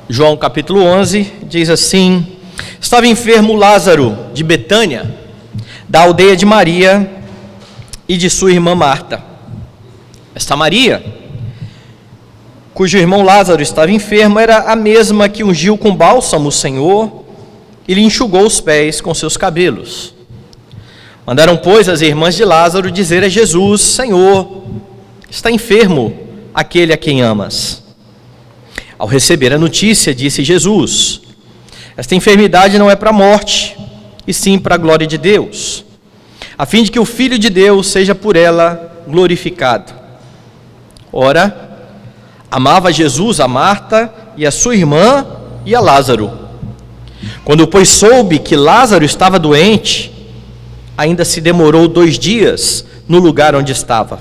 João capítulo 11 diz assim: estava enfermo Lázaro de Betânia, da aldeia de Maria e de sua irmã Marta. Esta Maria, cujo irmão Lázaro estava enfermo, era a mesma que ungiu com bálsamo o Senhor e lhe enxugou os pés com seus cabelos. Mandaram, pois, as irmãs de Lázaro dizer a Jesus: Senhor, está enfermo aquele a quem amas. Ao receber a notícia, disse Jesus: esta enfermidade não é para a morte, e sim para a glória de Deus, a fim de que o Filho de Deus seja por ela glorificado. Ora, amava Jesus a Marta e a sua irmã e a Lázaro. Quando, pois, soube que Lázaro estava doente, ainda se demorou 2 dias no lugar onde estava.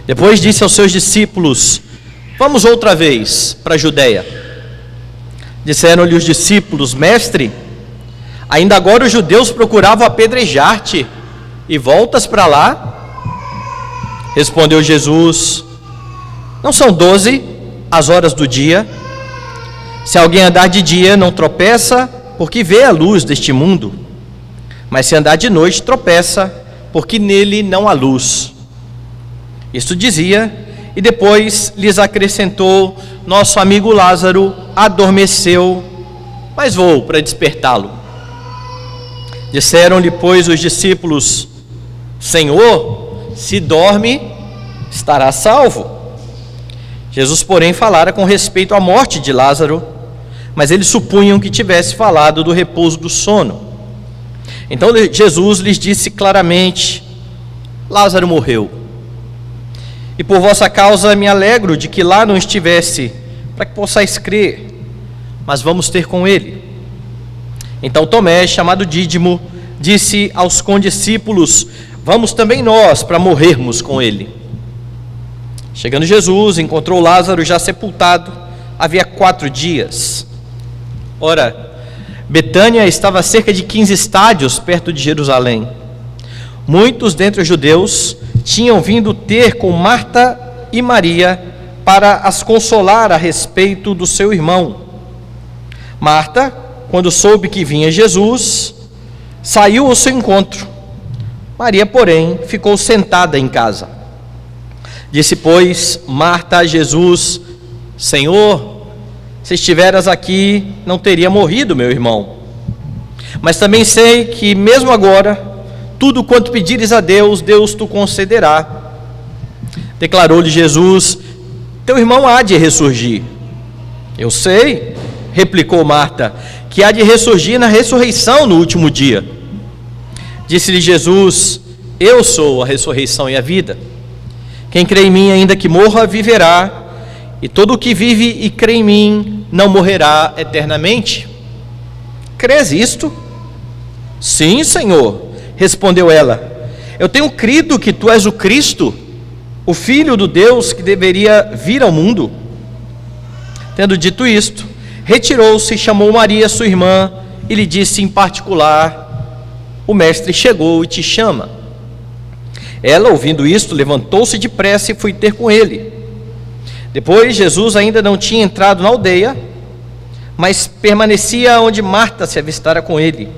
Depois disse aos seus discípulos: vamos outra vez para a Judeia. Disseram-lhe os discípulos: Mestre, ainda agora os judeus procuravam apedrejar-te, e voltas para lá? Respondeu Jesus: não são 12 as horas do dia? Se alguém andar de dia, não tropeça, porque vê a luz deste mundo. Mas se andar de noite, tropeça, porque nele não há luz. Isto dizia, e depois lhes acrescentou: nosso amigo Lázaro adormeceu, mas vou para despertá-lo. Disseram-lhe, pois, os discípulos: Senhor, se dorme, estará salvo. Jesus, porém, falara com respeito à morte de Lázaro, mas eles supunham que tivesse falado do repouso do sono. Então Jesus lhes disse claramente: Lázaro morreu, e por vossa causa me alegro de que lá não estivesse, para que possais crer, mas vamos ter com ele. Então Tomé, chamado Dídimo, disse aos condiscípulos: vamos também nós para morrermos com ele. Chegando Jesus, encontrou Lázaro já sepultado, havia 4 dias. Ora, Betânia estava a cerca de 15 estádios perto de Jerusalém. Muitos dentre os judeus tinham vindo ter com Marta e Maria para as consolar a respeito do seu irmão. Marta, quando soube que vinha Jesus, saiu ao seu encontro. Maria, porém, ficou sentada em casa. Disse, pois, Marta a Jesus: Senhor, se estiveras aqui, não teria morrido meu irmão. Mas também sei que, mesmo agora, tudo quanto pedires a Deus, Deus te concederá. Declarou-lhe Jesus: teu irmão há de ressurgir. Eu sei, replicou Marta, que há de ressurgir na ressurreição no último dia. Disse-lhe Jesus: eu sou a ressurreição e a vida. Quem crê em mim, ainda que morra, viverá. E todo o que vive e crê em mim não morrerá eternamente. Crês isto? Sim, Senhor, respondeu ela. Eu tenho crido que tu és o Cristo, o Filho do Deus que deveria vir ao mundo. Tendo dito isto, retirou-se e chamou Maria, sua irmã, e lhe disse em particular: o mestre chegou e te chama. Ela, ouvindo isto, levantou-se depressa e foi ter com ele. Depois, Jesus ainda não tinha entrado na aldeia, mas permanecia onde Marta se avistara com ele.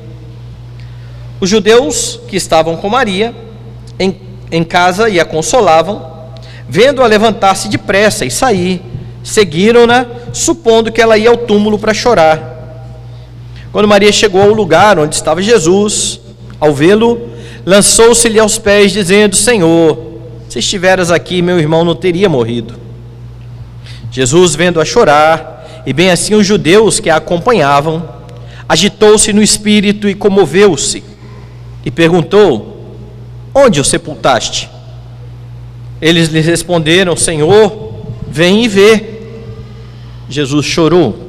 Os judeus que estavam com Maria em casa e a consolavam, vendo-a levantar-se depressa e sair, seguiram-na, supondo que ela ia ao túmulo para chorar. Quando Maria chegou ao lugar onde estava Jesus, ao vê-lo, lançou-se-lhe aos pés, dizendo: Senhor, se estiveras aqui, meu irmão não teria morrido. Jesus, vendo-a chorar, e bem assim os judeus que a acompanhavam, agitou-se no espírito e comoveu-se, e perguntou: onde o sepultaste? Eles lhe responderam: Senhor, vem e vê. Jesus chorou.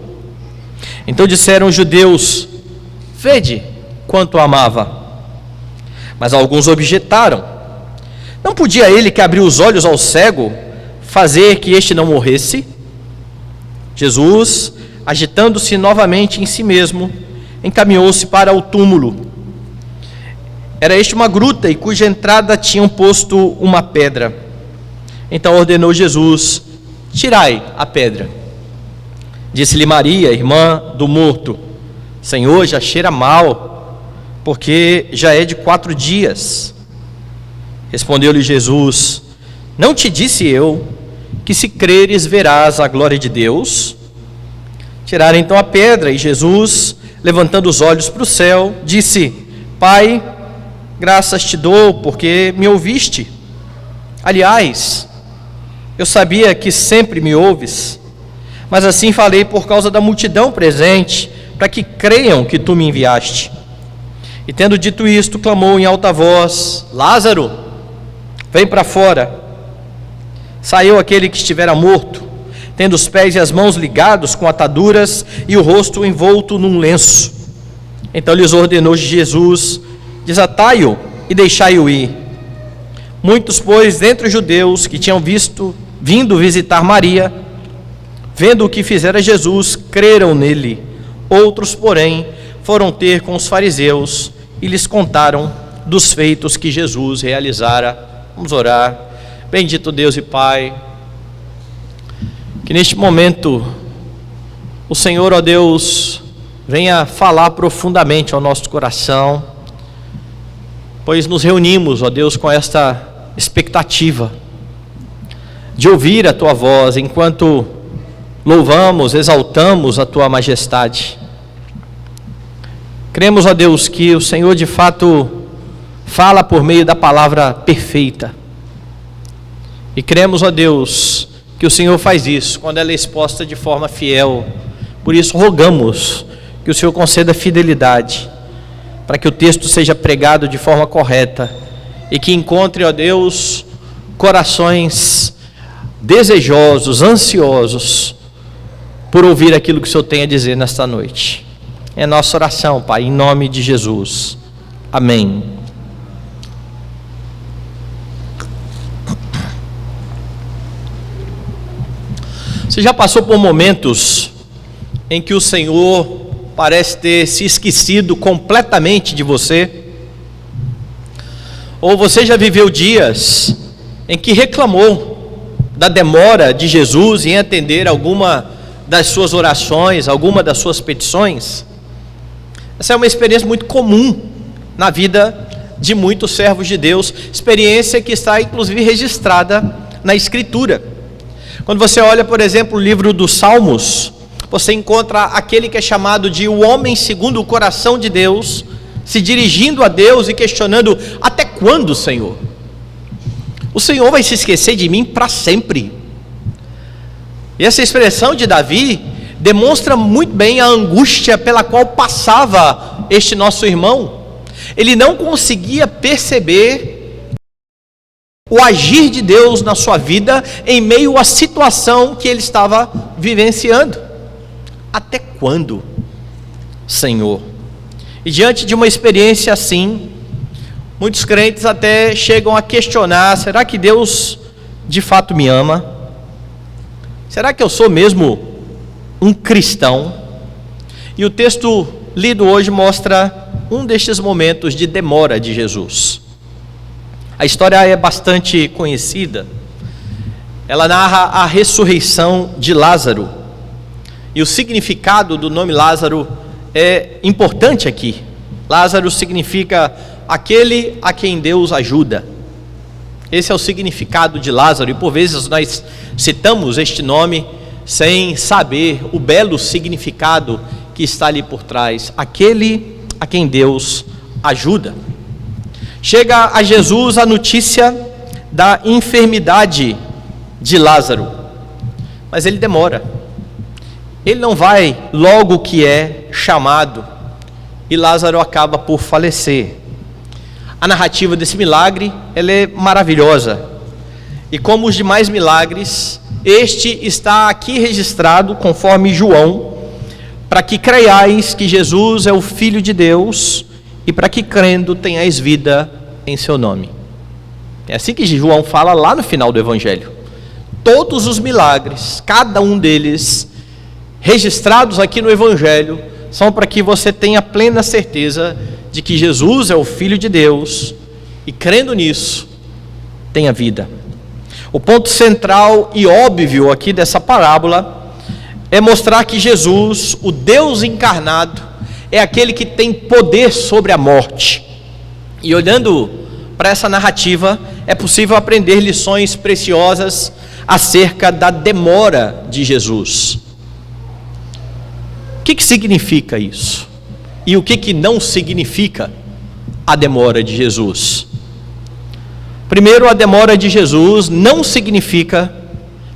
Então disseram os judeus: vede quanto o amava. Mas alguns objetaram: não podia ele que abriu os olhos ao cego fazer que este não morresse? Jesus, agitando-se novamente em si mesmo, encaminhou-se para o túmulo. Era este uma gruta, e cuja entrada tinham posto uma pedra. Então ordenou Jesus: tirai a pedra. Disse-lhe Maria, irmã do morto: Senhor, já cheira mal, porque já é de 4 dias. Respondeu-lhe Jesus: Não te disse eu que se creres verás a glória de Deus? Tiraram então a pedra, e Jesus, levantando os olhos para o céu, disse: Pai, graças te dou, porque me ouviste. Aliás, eu sabia que sempre me ouves, mas assim falei por causa da multidão presente, para que creiam que tu me enviaste. E tendo dito isto, clamou em alta voz: Lázaro, vem para fora. Saiu aquele que estivera morto, tendo os pés e as mãos ligados com ataduras e o rosto envolto num lenço. Então lhes ordenou Jesus: Desatai-o e deixai-o ir. Muitos, pois, dentre os judeus que tinham vindo visitar Maria, vendo o que fizera Jesus, creram nele. Outros, porém, foram ter com os fariseus e lhes contaram dos feitos que Jesus realizara. Vamos orar. Bendito Deus e Pai, que neste momento o Senhor, ó Deus, venha falar profundamente ao nosso coração, pois nos reunimos, ó Deus, com esta expectativa de ouvir a Tua voz, enquanto louvamos, exaltamos a Tua majestade. Cremos, ó Deus, que o Senhor de fato fala por meio da palavra perfeita. E cremos, ó Deus, que o Senhor faz isso quando ela é exposta de forma fiel. Por isso rogamos que o Senhor conceda fidelidade, para que o texto seja pregado de forma correta e que encontre, ó Deus, corações desejosos, ansiosos por ouvir aquilo que o Senhor tem a dizer nesta noite. É nossa oração, Pai, em nome de Jesus. Amém. Você já passou por momentos em que o Senhor parece ter se esquecido completamente de você? Ou você já viveu dias em que reclamou da demora de Jesus em atender alguma das suas orações, alguma das suas petições? Essa é uma experiência muito comum na vida de muitos servos de Deus, experiência que está inclusive registrada na Escritura. Quando você olha, por exemplo, o livro dos Salmos, você encontra aquele que é chamado de o homem segundo o coração de Deus, se dirigindo a Deus e questionando: até quando, Senhor? O Senhor vai se esquecer de mim para sempre? E essa expressão de Davi demonstra muito bem a angústia pela qual passava este nosso irmão. Ele não conseguia perceber o agir de Deus na sua vida em meio à situação que ele estava vivenciando. Até quando, Senhor? E diante de uma experiência assim, muitos crentes até chegam a questionar: será que Deus de fato me ama? Será que eu sou mesmo um cristão? E o texto lido hoje mostra um destes momentos de demora de Jesus. A história é bastante conhecida. Ela narra a ressurreição de Lázaro. E o significado do nome Lázaro é importante aqui. Lázaro significa aquele a quem Deus ajuda. Esse é o significado de Lázaro. E por vezes nós citamos este nome sem saber o belo significado que está ali por trás. Aquele a quem Deus ajuda. Chega a Jesus a notícia da enfermidade de Lázaro, mas ele demora. Ele não vai logo que é chamado, e Lázaro acaba por falecer. A narrativa desse milagre, ela é maravilhosa, e como os demais milagres, este está aqui registrado conforme João, para que creiais que Jesus é o Filho de Deus, e para que crendo tenhais vida em seu nome. É assim que João fala lá no final do Evangelho. Todos os milagres, cada um deles, registrados aqui no Evangelho, são para que você tenha plena certeza de que Jesus é o Filho de Deus, e crendo nisso, tenha vida. O ponto central e óbvio aqui dessa parábola é mostrar que Jesus, o Deus encarnado, é aquele que tem poder sobre a morte. E olhando para essa narrativa, é possível aprender lições preciosas acerca da demora de Jesus. O que significa isso? E o que não significa a demora de Jesus? Primeiro, a demora de Jesus não significa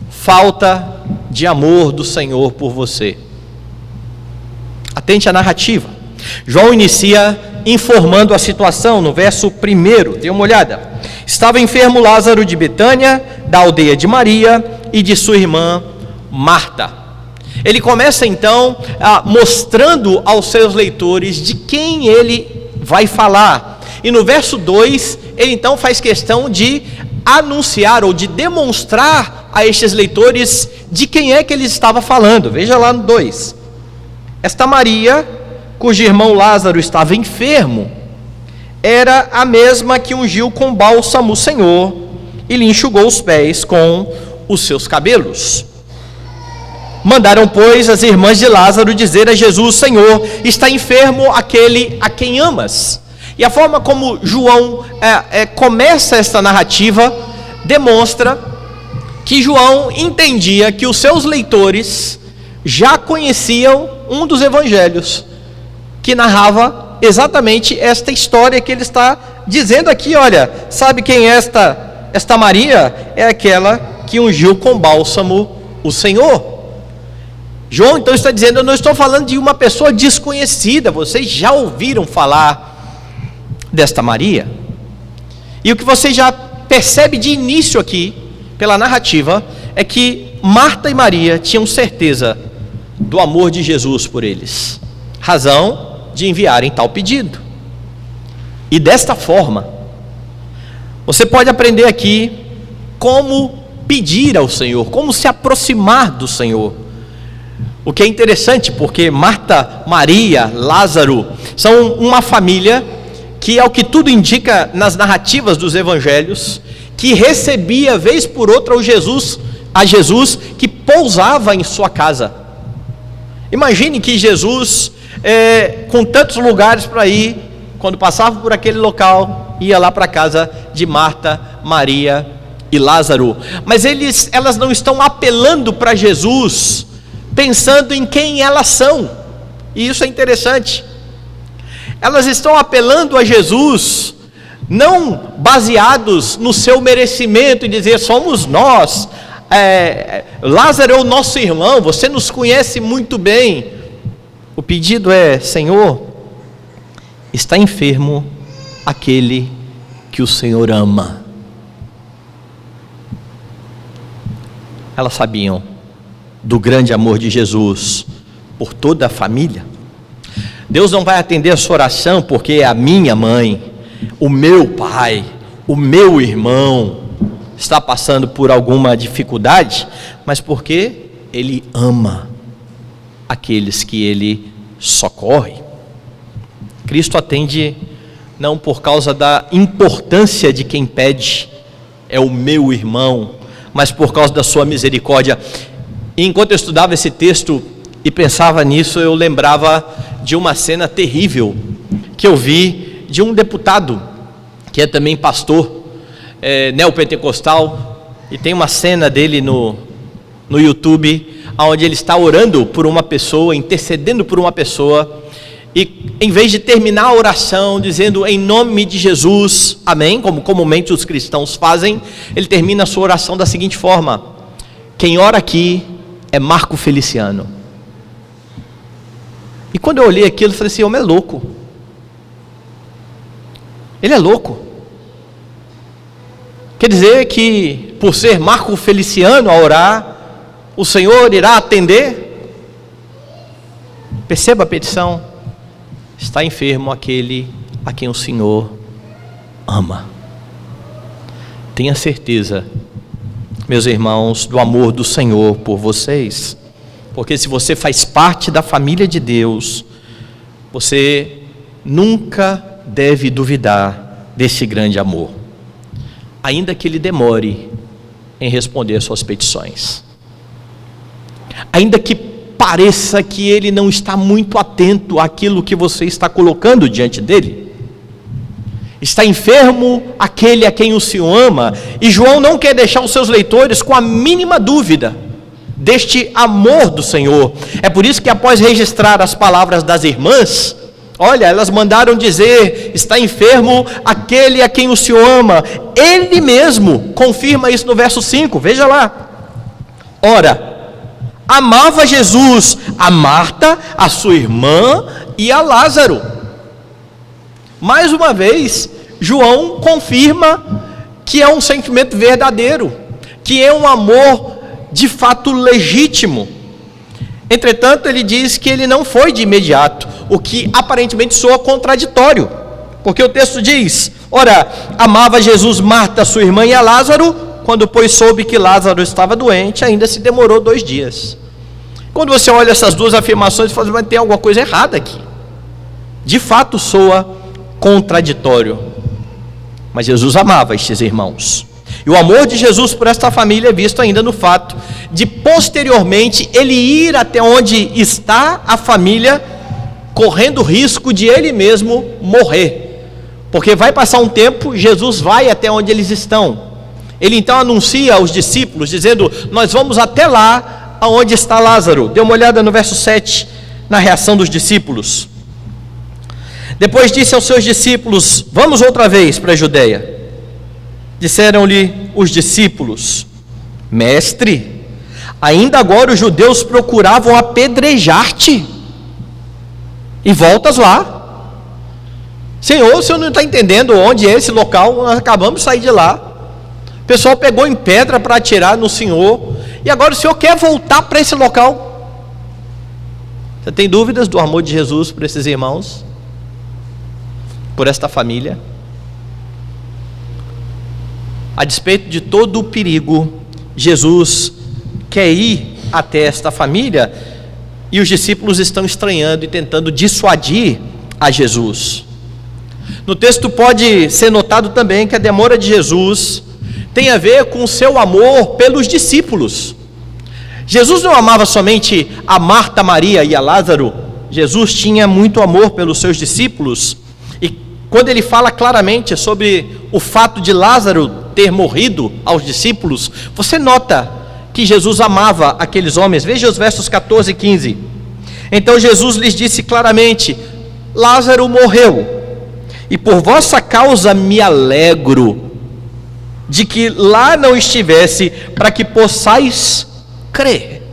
falta de amor do Senhor por você. Atente à narrativa. João inicia informando a situação no verso 1. Dê uma olhada. Estava enfermo Lázaro de Betânia, da aldeia de Maria e de sua irmã Marta. Ele começa então mostrando aos seus leitores de quem ele vai falar. E no verso 2, ele então faz questão de anunciar ou de demonstrar a estes leitores de quem é que ele estava falando. Veja lá no 2. Esta Maria, cujo irmão Lázaro estava enfermo, era a mesma que ungiu com bálsamo o Senhor e lhe enxugou os pés com os seus cabelos. Mandaram, pois, as irmãs de Lázaro dizer a Jesus: Senhor, está enfermo aquele a quem amas. E a forma como João começa esta narrativa demonstra que João entendia que os seus leitores já conheciam um dos evangelhos que narrava exatamente esta história que ele está dizendo aqui. Olha, sabe quem é esta Maria? É aquela que ungiu com bálsamo o Senhor. João então está dizendo: eu não estou falando de uma pessoa desconhecida, vocês já ouviram falar desta Maria. E o que você já percebe de início aqui, pela narrativa, é que Marta e Maria tinham certeza do amor de Jesus por eles, razão de enviarem tal pedido. E desta forma, você pode aprender aqui como pedir ao Senhor, como se aproximar do Senhor. O que é interessante, porque Marta, Maria, Lázaro são uma família que, ao que tudo indica nas narrativas dos evangelhos, que recebia vez por outra a Jesus que pousava em sua casa. Imagine que Jesus, com tantos lugares para ir, quando passava por aquele local, ia lá para a casa de Marta, Maria e Lázaro. Mas elas não estão apelando para Jesus pensando em quem elas são. E isso é interessante. Elas estão apelando a Jesus não baseados no seu merecimento e dizer: somos nós, Lázaro é o nosso irmão, você nos conhece muito bem. O pedido é: Senhor, está enfermo aquele que o Senhor ama. Elas sabiam do grande amor de Jesus por toda a família. Deus não vai atender a sua oração porque a minha mãe, o meu pai, o meu irmão está passando por alguma dificuldade, mas porque Ele ama aqueles que Ele socorre. Cristo atende não por causa da importância de quem pede, é o meu irmão, mas por causa da sua misericórdia. E enquanto eu estudava esse texto e pensava nisso, eu lembrava de uma cena terrível que eu vi de um deputado, que é também pastor, neopentecostal, e tem uma cena dele no YouTube, onde ele está orando por uma pessoa, intercedendo por uma pessoa, e em vez de terminar a oração dizendo em nome de Jesus, amém, como comumente os cristãos fazem, ele termina a sua oração da seguinte forma: quem ora aqui é Marco Feliciano. E quando eu olhei aquilo, eu falei assim: homem é louco. Ele é louco. Quer dizer que por ser Marco Feliciano a orar, o Senhor irá atender? Perceba a petição: está enfermo aquele a quem o Senhor ama. Tenha certeza, meus irmãos, do amor do Senhor por vocês, porque se você faz parte da família de Deus, você nunca deve duvidar desse grande amor, ainda que Ele demore em responder às suas petições, ainda que pareça que ele não está muito atento àquilo que você está colocando diante dele. Está enfermo aquele a quem o Senhor ama, e João não quer deixar os seus leitores com a mínima dúvida deste amor do Senhor. É por isso que, após registrar as palavras das irmãs, olha, elas mandaram dizer: está enfermo aquele a quem o Senhor ama. Ele mesmo confirma isso no verso 5, veja lá. Ora, amava Jesus a Marta, a sua irmã e a Lázaro. Mais uma vez, João confirma que é um sentimento verdadeiro, que é um amor de fato legítimo. Entretanto, ele diz que ele não foi de imediato, o que aparentemente soa contraditório, porque o texto diz: ora, amava Jesus Marta, sua irmã, e a Lázaro. Quando, pois, soube que Lázaro estava doente, ainda se demorou 2 dias. Quando você olha essas duas afirmações, você fala: mas tem alguma coisa errada aqui. De fato soa contraditório. Mas Jesus amava estes irmãos. E o amor de Jesus por esta família é visto ainda no fato de, posteriormente, ele ir até onde está a família, correndo o risco de ele mesmo morrer. Porque vai passar um tempo, Jesus vai até onde eles estão. Ele então anuncia aos discípulos, dizendo: nós vamos até lá aonde está Lázaro. Dê uma olhada no verso 7, na reação dos discípulos. Depois disse aos seus discípulos: vamos outra vez para a Judeia. Disseram-lhe os discípulos: mestre, ainda agora os judeus procuravam apedrejar-te, e voltas lá. Senhor, o senhor não está entendendo onde é esse local? Nós acabamos de sair de lá. O pessoal pegou em pedra para atirar no Senhor, e agora o Senhor quer voltar para esse local? Você tem dúvidas do amor de Jesus por esses irmãos? Por esta família? A despeito de todo o perigo, Jesus quer ir até esta família, e os discípulos estão estranhando e tentando dissuadir a Jesus. No texto pode ser notado também que a demora de Jesus tem a ver com o seu amor pelos discípulos. Jesus não amava somente a Marta, Maria e a Lázaro. Jesus tinha muito amor pelos seus discípulos. E quando ele fala claramente sobre o fato de Lázaro ter morrido aos discípulos, você nota que Jesus amava aqueles homens. Veja os versos 14 e 15. Então Jesus lhes disse claramente: Lázaro morreu, e por vossa causa me alegro de que lá não estivesse, para que possais crer.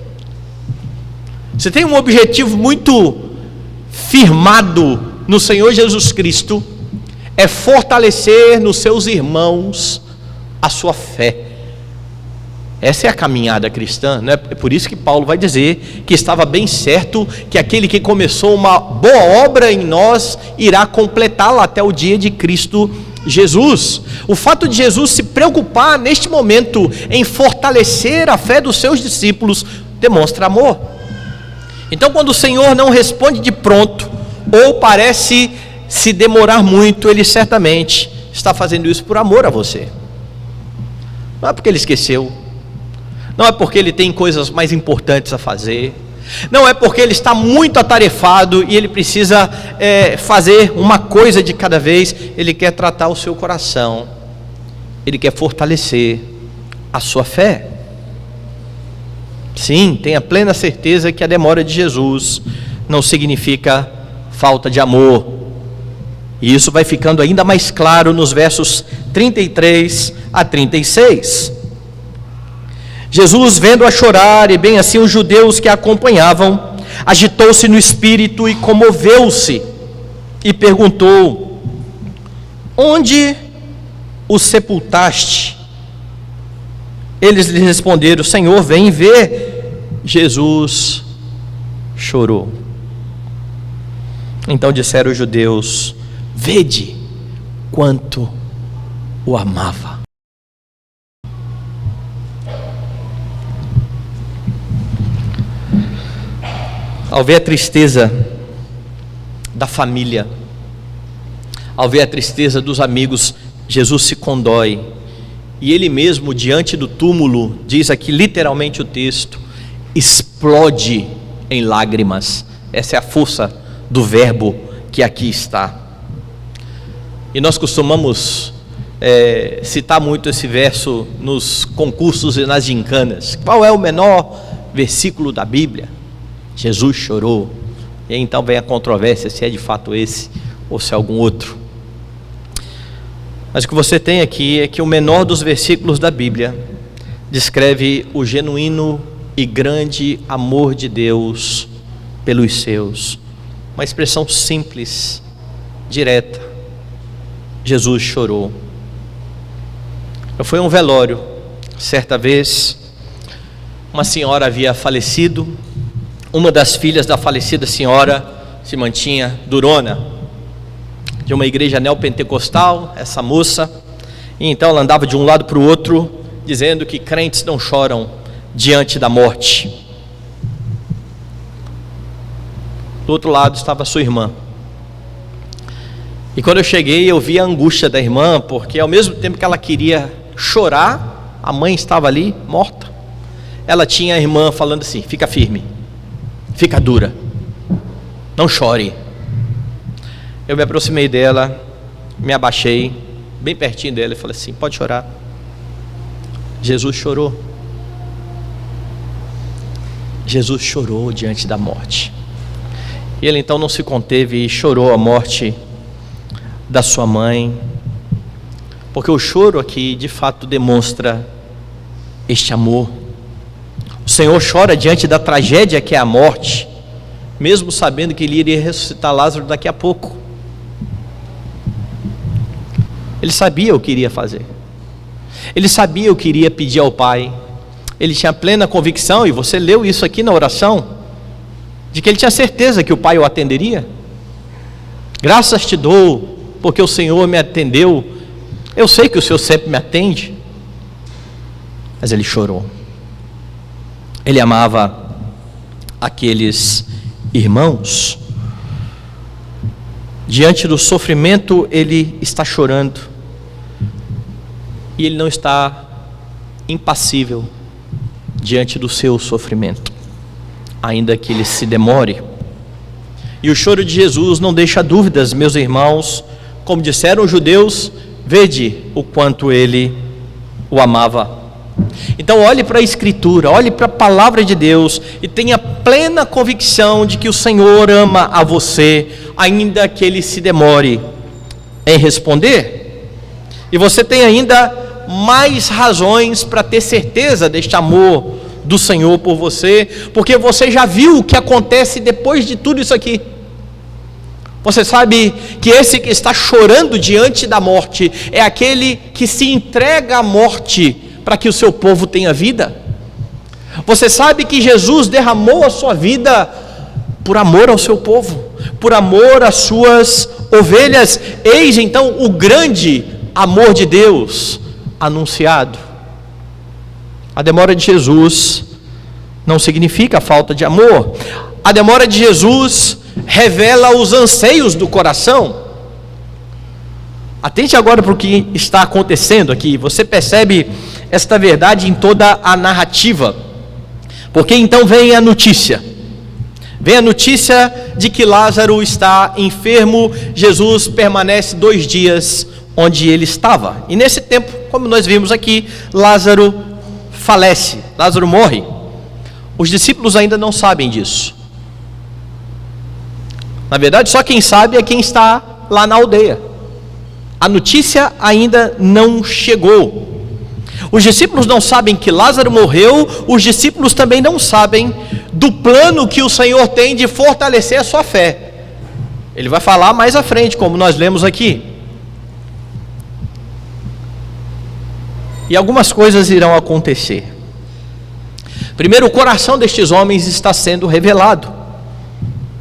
Você tem um objetivo muito firmado no Senhor Jesus Cristo, é fortalecer nos seus irmãos a sua fé. Essa é a caminhada cristã, né? É por isso que Paulo vai dizer que estava bem certo que aquele que começou uma boa obra em nós irá completá-la até o dia de Cristo Jesus. O fato de Jesus se preocupar neste momento em fortalecer a fé dos seus discípulos demonstra amor. Então, quando o Senhor não responde de pronto, ou parece se demorar muito, ele certamente está fazendo isso por amor a você. Não é porque ele esqueceu, não é porque ele tem coisas mais importantes a fazer, não é porque ele está muito atarefado e ele precisa fazer uma coisa de cada vez. Ele quer tratar o seu coração, ele quer fortalecer a sua fé. Sim, tenha plena certeza que a demora de Jesus não significa falta de amor. E isso vai ficando ainda mais claro nos versos 33 a 36. Jesus, vendo-a chorar, e bem assim os judeus que a acompanhavam, agitou-se no espírito e comoveu-se, e perguntou: onde o sepultaste? Eles lhe responderam: Senhor, vem ver. Jesus chorou. Então disseram os judeus: vede quanto o amava. Ao ver a tristeza da família, ao ver a tristeza dos amigos, Jesus se condói, e ele mesmo, diante do túmulo, diz aqui literalmente o texto, explode em lágrimas. Essa é a força do verbo que aqui está. E nós costumamos citar muito esse verso nos concursos e nas gincanas. Qual é o menor versículo da Bíblia? Jesus chorou. E aí, então vem a controvérsia se é de fato esse ou se é algum outro. Mas o que você tem aqui é que o menor dos versículos da Bíblia descreve o genuíno e grande amor de Deus pelos seus. Uma expressão simples, direta. Jesus chorou. Eu fui a um velório, certa vez, uma senhora havia falecido, uma das filhas da falecida senhora se mantinha durona, de uma igreja neopentecostal, essa moça, e então ela andava de um lado para o outro, dizendo que crentes não choram diante da morte. Do outro lado estava sua irmã. E quando eu cheguei, eu vi a angústia da irmã, porque ao mesmo tempo que ela queria chorar, a mãe estava ali, morta. Ela tinha a irmã falando assim: fica firme, fica dura, não chore. Eu me aproximei dela, me abaixei, bem pertinho dela, e falei assim: pode chorar. Jesus chorou. Jesus chorou diante da morte. E ele então não se conteve e chorou a morte da sua mãe, porque o choro aqui de fato demonstra este amor. O Senhor chora diante da tragédia que é a morte, mesmo sabendo que ele iria ressuscitar Lázaro daqui a pouco. Ele sabia o que iria fazer, ele sabia o que iria pedir ao Pai, ele tinha plena convicção, e você leu isso aqui na oração, de que ele tinha certeza que o Pai o atenderia. Graças te dou, porque o Senhor me atendeu. Eu sei que o Senhor sempre me atende. Mas ele chorou. Ele amava aqueles irmãos. Diante do sofrimento, ele está chorando. E ele não está impassível diante do seu sofrimento, ainda que ele se demore. E o choro de Jesus não deixa dúvidas, meus irmãos. Como disseram os judeus, vede o quanto ele o amava. Então olhe para a Escritura, olhe para a palavra de Deus e tenha plena convicção de que o Senhor ama a você, ainda que ele se demore em responder. E você tem ainda mais razões para ter certeza deste amor do Senhor por você, porque você já viu o que acontece depois de tudo isso aqui. Você sabe que esse que está chorando diante da morte é aquele que se entrega à morte para que o seu povo tenha vida. Você sabe que Jesus derramou a sua vida por amor ao seu povo, por amor às suas ovelhas. Eis então o grande amor de Deus anunciado. A demora de Jesus não significa falta de amor. A demora de Jesus revela os anseios do coração. Atente agora para o que está acontecendo aqui. Você percebe esta verdade em toda a narrativa. Porque então vem a notícia. Vem a notícia de que Lázaro está enfermo. Jesus permanece 2 dias onde ele estava. E nesse tempo, como nós vimos aqui, Lázaro falece. Lázaro morre. Os discípulos ainda não sabem disso. Na verdade, só quem sabe é quem está lá na aldeia. A notícia ainda não chegou. Os discípulos não sabem que Lázaro morreu. Os discípulos também não sabem do plano que o Senhor tem de fortalecer a sua fé. Ele vai falar mais à frente, como nós lemos aqui. E algumas coisas irão acontecer. Primeiro, o coração destes homens está sendo revelado.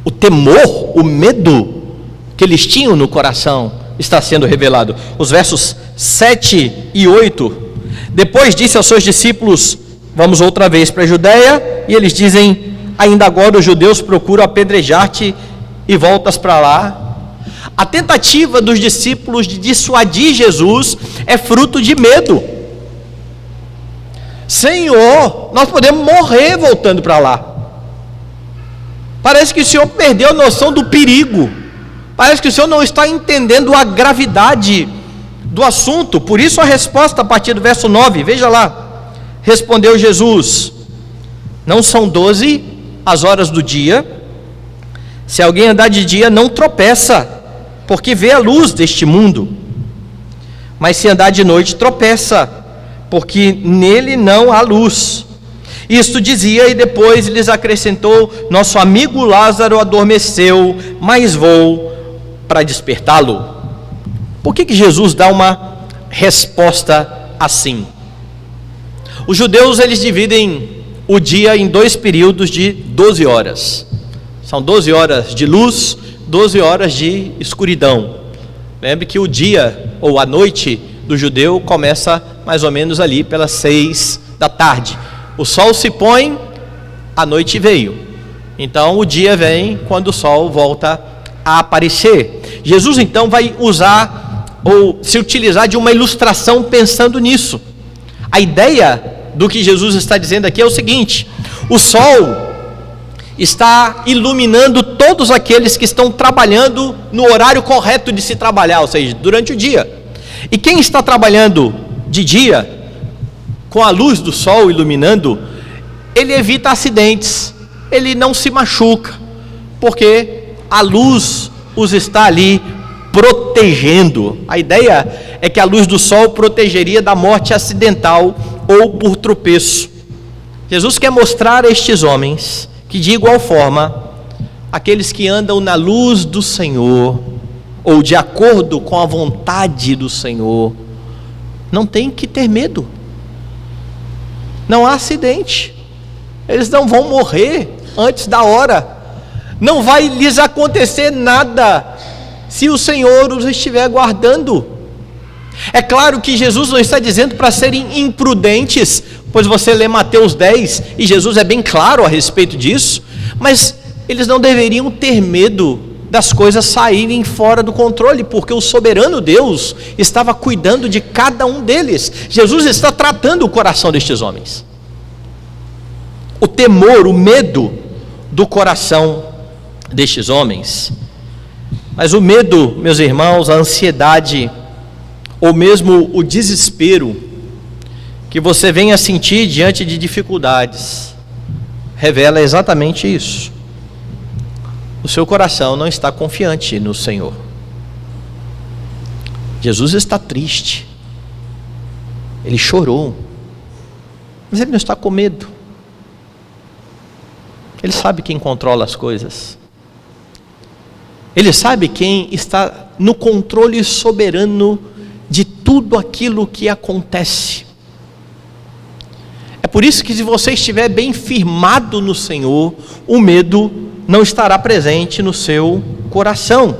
O temor, o medo que eles tinham no coração está sendo revelado. Os versos 7 e 8. Depois disse aos seus discípulos: vamos outra vez para a Judeia. E eles dizem: ainda agora os judeus procuram apedrejar-te e voltas para lá. A tentativa dos discípulos de dissuadir Jesus é fruto de medo. Senhor, nós podemos morrer voltando para lá. Parece que o Senhor perdeu a noção do perigo. Parece que o Senhor não está entendendo a gravidade do assunto. Por isso a resposta a partir do verso 9, veja lá. Respondeu Jesus: não são 12 as horas do dia? Se alguém andar de dia, não tropeça, porque vê a luz deste mundo. Mas se andar de noite, tropeça, porque nele não há luz. Isto dizia, e depois lhes acrescentou: nosso amigo Lázaro adormeceu, mas vou para despertá-lo. Por que Jesus dá uma resposta assim? Os judeus, eles dividem o dia em 2 períodos de 12 horas. São 12 horas de luz, 12 horas de escuridão. Lembre que o dia ou a noite do judeu começa mais ou menos ali pelas 6 da tarde. O sol se põe, a noite veio. Então o dia vem quando o sol volta a aparecer. Jesus então vai usar ou se utilizar de uma ilustração pensando nisso. A ideia do que Jesus está dizendo aqui é o seguinte: o sol está iluminando todos aqueles que estão trabalhando no horário correto de se trabalhar, ou seja, durante o dia. E quem está trabalhando de dia, com a luz do sol iluminando, ele evita acidentes, ele não se machuca, porque a luz os está ali protegendo. A ideia é que a luz do sol protegeria da morte acidental ou por tropeço. Jesus quer mostrar a estes homens que, de igual forma, aqueles que andam na luz do Senhor, ou de acordo com a vontade do Senhor, não tem que ter medo. Não há acidente, eles não vão morrer antes da hora, não vai lhes acontecer nada se o Senhor os estiver guardando. É claro que Jesus não está dizendo para serem imprudentes, pois você lê Mateus 10 e Jesus é bem claro a respeito disso, mas eles não deveriam ter medo das coisas saírem fora do controle, porque o soberano Deus estava cuidando de cada um deles. Jesus está tratando o coração destes homens, o temor, o medo do coração destes homens. Mas o medo, meus irmãos, a ansiedade, ou mesmo o desespero que você venha sentir diante de dificuldades, revela exatamente isso. O seu coração não está confiante no Senhor. Jesus está triste, ele chorou, mas ele não está com medo. Ele sabe quem controla as coisas, ele sabe quem está no controle soberano de tudo aquilo que acontece. É por isso que, se você estiver bem firmado no Senhor, o medo não estará presente no seu coração.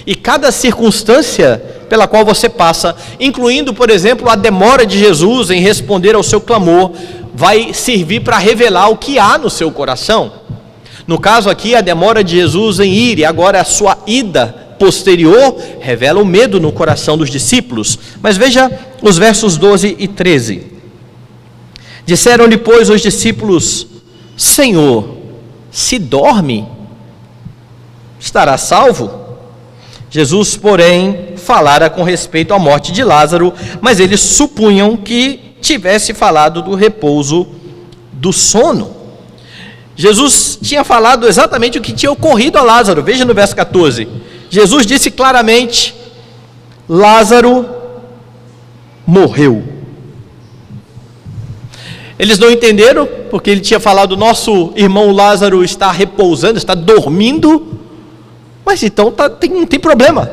E cada circunstância pela qual você passa, incluindo, por exemplo, a demora de Jesus em responder ao seu clamor, vai servir para revelar o que há no seu coração. No caso aqui, a demora de Jesus em ir, e agora a sua ida posterior, revela o medo no coração dos discípulos. Mas veja os versos 12 e 13. Disseram-lhe, pois, os discípulos: Senhor, se dorme, estará salvo? Jesus, porém, falara com respeito à morte de Lázaro, mas eles supunham que tivesse falado do repouso do sono. Jesus tinha falado exatamente o que tinha ocorrido a Lázaro. Veja no verso 14, Jesus disse claramente: Lázaro morreu. Eles não entenderam, porque ele tinha falado: nosso irmão Lázaro está repousando, está dormindo. Mas então não tem problema.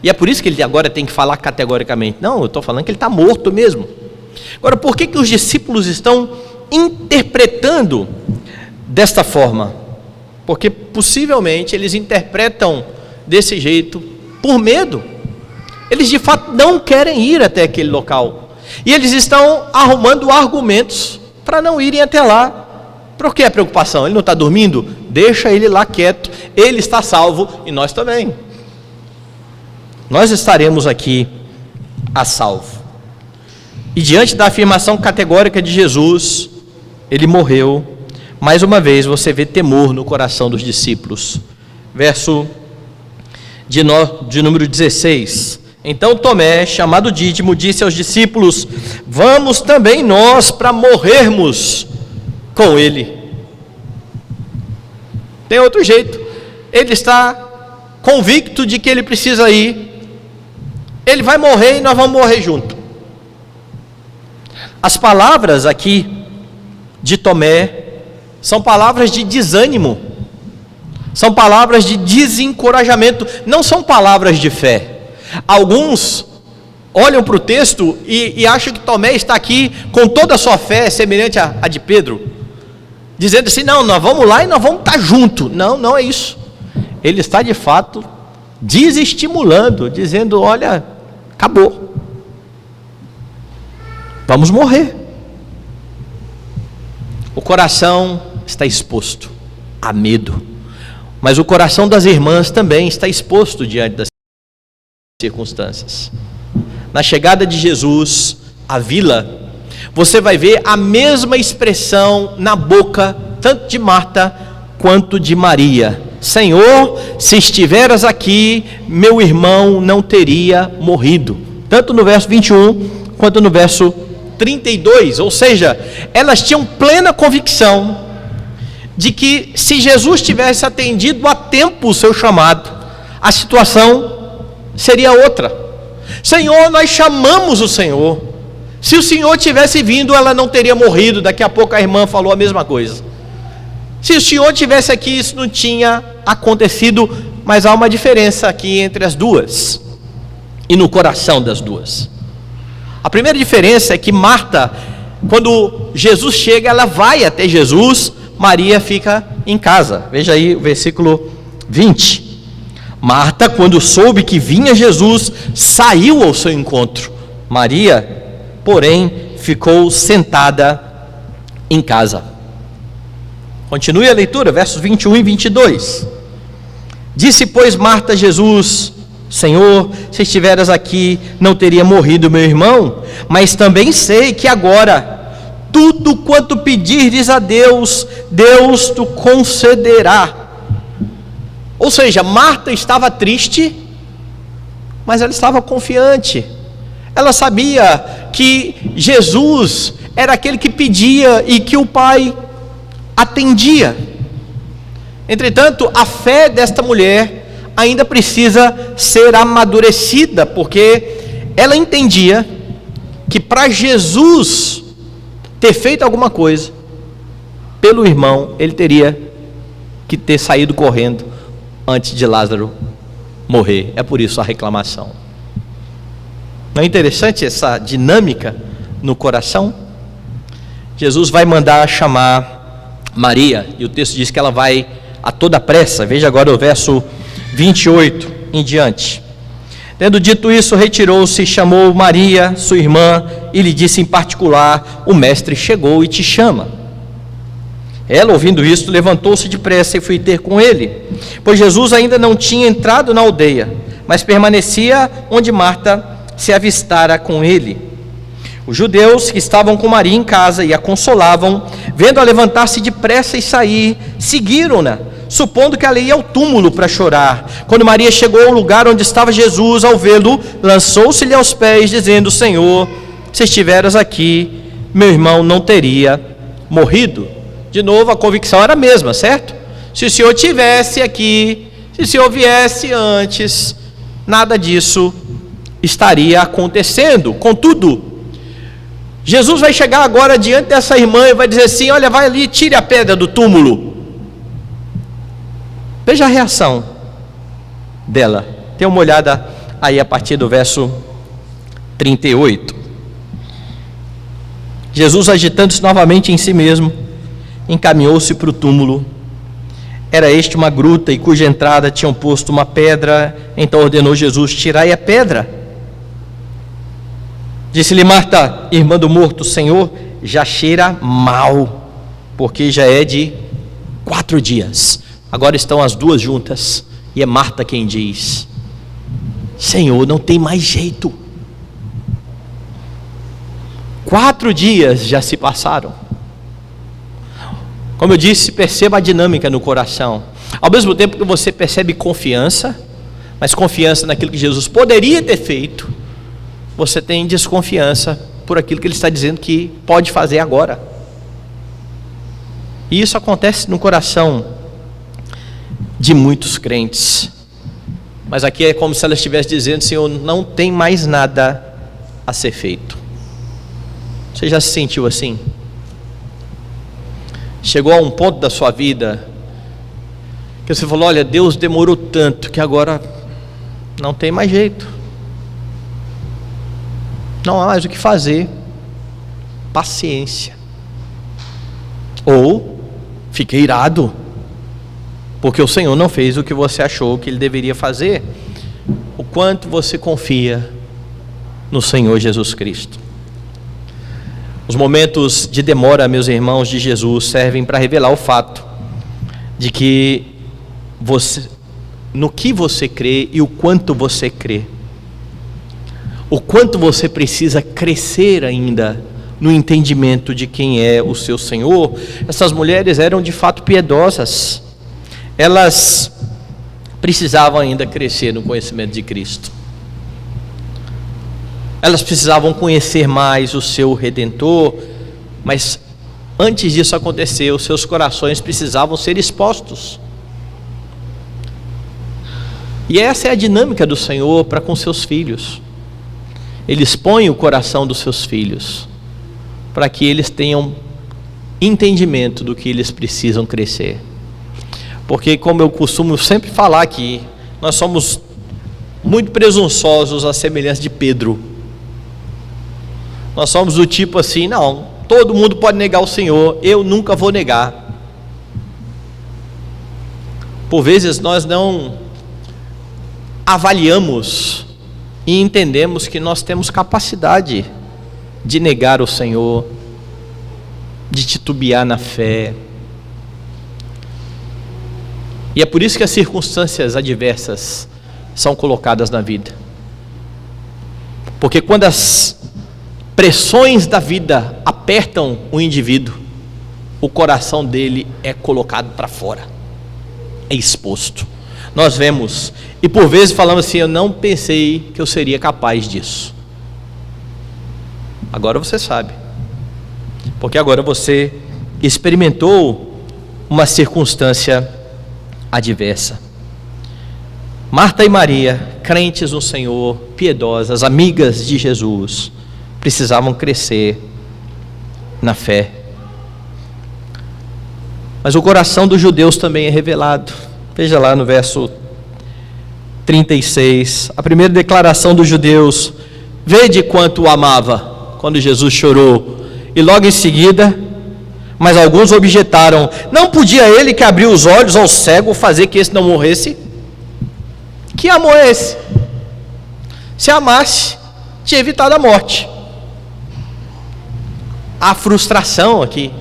E é por isso que ele agora tem que falar categoricamente: não, eu estou falando que ele está morto mesmo. Agora, por que os discípulos estão interpretando desta forma? Porque possivelmente eles interpretam desse jeito por medo. Eles de fato não querem ir até aquele local. E eles estão arrumando argumentos para não irem até lá. Por que a preocupação? Ele não está dormindo? Deixa ele lá quieto, ele está salvo e nós também. Nós estaremos aqui a salvo. E diante da afirmação categórica de Jesus, ele morreu, mais uma vez você vê temor no coração dos discípulos. Verso de número 16. Então Tomé, chamado Dídimo, disse aos discípulos: vamos também nós para morrermos com ele. Tem outro jeito. Ele está convicto de que ele precisa ir. Ele vai morrer e nós vamos morrer junto. As palavras aqui de Tomé são palavras de desânimo, são palavras de desencorajamento, não são palavras de fé. Alguns olham para o texto e acham que Tomé está aqui com toda a sua fé, semelhante à de Pedro, dizendo assim: não, nós vamos lá e nós vamos estar juntos. Não, não é isso. Ele está de fato desestimulando, dizendo: olha, acabou, vamos morrer. O coração está exposto a medo, mas o coração das irmãs também está exposto diante das circunstâncias. Na chegada de Jesus à vila, você vai ver a mesma expressão na boca, tanto de Marta quanto de Maria: Senhor, se estiveras aqui, meu irmão não teria morrido. Tanto no verso 21 quanto no verso 32, ou seja, elas tinham plena convicção de que se Jesus tivesse atendido a tempo o seu chamado, a situação seria outra. Senhor, nós chamamos o Senhor. Se o Senhor tivesse vindo, ela não teria morrido. Daqui a pouco a irmã falou a mesma coisa. Se o Senhor tivesse aqui, isso não tinha acontecido. Mas há uma diferença aqui entre as duas e no coração das duas. A primeira diferença é que Marta, quando Jesus chega, ela vai até Jesus. Maria fica em casa. Veja aí o versículo 20. Marta, quando soube que vinha Jesus, saiu ao seu encontro. Maria, porém, ficou sentada em casa. Continue a leitura, versos 21 e 22. Disse, pois, Marta a Jesus: Senhor, se estiveras aqui, não teria morrido meu irmão, mas também sei que agora tudo quanto pedirdes a Deus, Deus te concederá. Ou seja, Marta estava triste, mas ela estava confiante. Ela sabia que Jesus era aquele que pedia e que o Pai atendia. Entretanto, a fé desta mulher ainda precisa ser amadurecida, porque ela entendia que para Jesus ter feito alguma coisa pelo irmão, ele teria que ter saído correndo antes de Lázaro morrer. É por isso a reclamação. Não é interessante essa dinâmica no coração? Jesus vai mandar chamar Maria, e o texto diz que ela vai a toda pressa. Veja agora o verso 28 em diante. Tendo dito isso, retirou-se, chamou Maria, sua irmã, e lhe disse em particular: o mestre chegou e te chama. Ela, ouvindo isto, levantou-se depressa e foi ter com ele, pois Jesus ainda não tinha entrado na aldeia, mas permanecia onde Marta se avistara com ele. Os judeus que estavam com Maria em casa e a consolavam, vendo-a levantar-se depressa e sair, seguiram-na, supondo que ela ia ao túmulo para chorar. Quando Maria chegou ao lugar onde estava Jesus, ao vê-lo, lançou-se-lhe aos pés, dizendo: Senhor, se estiveras aqui, meu irmão não teria morrido. De novo, a convicção era a mesma, certo? Se o Senhor tivesse aqui, se o Senhor viesse antes, nada disso estaria acontecendo. Contudo, Jesus vai chegar agora diante dessa irmã e vai dizer assim: olha, vai ali, tire a pedra do túmulo. Veja a reação dela. Dê uma olhada aí a partir do verso 38. Jesus, agitando-se novamente em si mesmo, encaminhou-se para o túmulo. Era este uma gruta, e cuja entrada tinham posto uma pedra. Então ordenou Jesus: tirai a pedra. Disse-lhe Marta, irmã do morto: Senhor, já cheira mal, porque já é de 4 dias. Agora estão as duas juntas, e é Marta quem diz: Senhor, não tem mais jeito. 4 dias já se passaram. Como eu disse, perceba a dinâmica no coração. Ao mesmo tempo que você percebe confiança, mas confiança naquilo que Jesus poderia ter feito, você tem desconfiança por aquilo que Ele está dizendo que pode fazer agora. E isso acontece no coração de muitos crentes. Mas aqui é como se ela estivesse dizendo: Senhor, não tem mais nada a ser feito. Você já se sentiu assim? Chegou a um ponto da sua vida que você falou: olha, Deus demorou tanto que agora não tem mais jeito, não há mais o que fazer. Paciência. Ou fiquei irado porque o Senhor não fez o que você achou que Ele deveria fazer. O quanto você confia no Senhor Jesus Cristo. Os momentos de demora, meus irmãos, de Jesus servem para revelar o fato de que no que você crê e o quanto você crê. O quanto você precisa crescer ainda no entendimento de quem é o seu Senhor. Essas mulheres eram de fato piedosas. Elas precisavam ainda crescer no conhecimento de Cristo. Elas precisavam conhecer mais o seu Redentor, mas antes disso acontecer, os seus corações precisavam ser expostos. E essa é a dinâmica do Senhor para com seus filhos. Ele expõe o coração dos seus filhos, para que eles tenham entendimento do que eles precisam crescer. Porque, como eu costumo sempre falar aqui, nós somos muito presunçosos à semelhança de Pedro. Nós somos do tipo assim: não, todo mundo pode negar o Senhor, eu nunca vou negar. Por vezes nós não avaliamos e entendemos que nós temos capacidade de negar o Senhor, de titubear na fé. E é por isso que as circunstâncias adversas são colocadas na vida. Porque quando as pressões da vida apertam o indivíduo, o coração dele é colocado para fora, é exposto. Nós vemos, e por vezes falamos assim: eu não pensei que eu seria capaz disso. Agora você sabe, porque agora você experimentou uma circunstância adversa. Marta e Maria, crentes no Senhor, piedosas, amigas de Jesus, precisavam crescer na fé. Mas o coração dos judeus também é revelado. Veja lá no verso 36, a primeira declaração dos judeus: vede quanto o amava, quando Jesus chorou. E logo em seguida, mas alguns objetaram: não podia ele que abriu os olhos ao cego fazer que esse não morresse? Que amor é esse? Se amasse, tinha evitado a morte. A frustração aqui,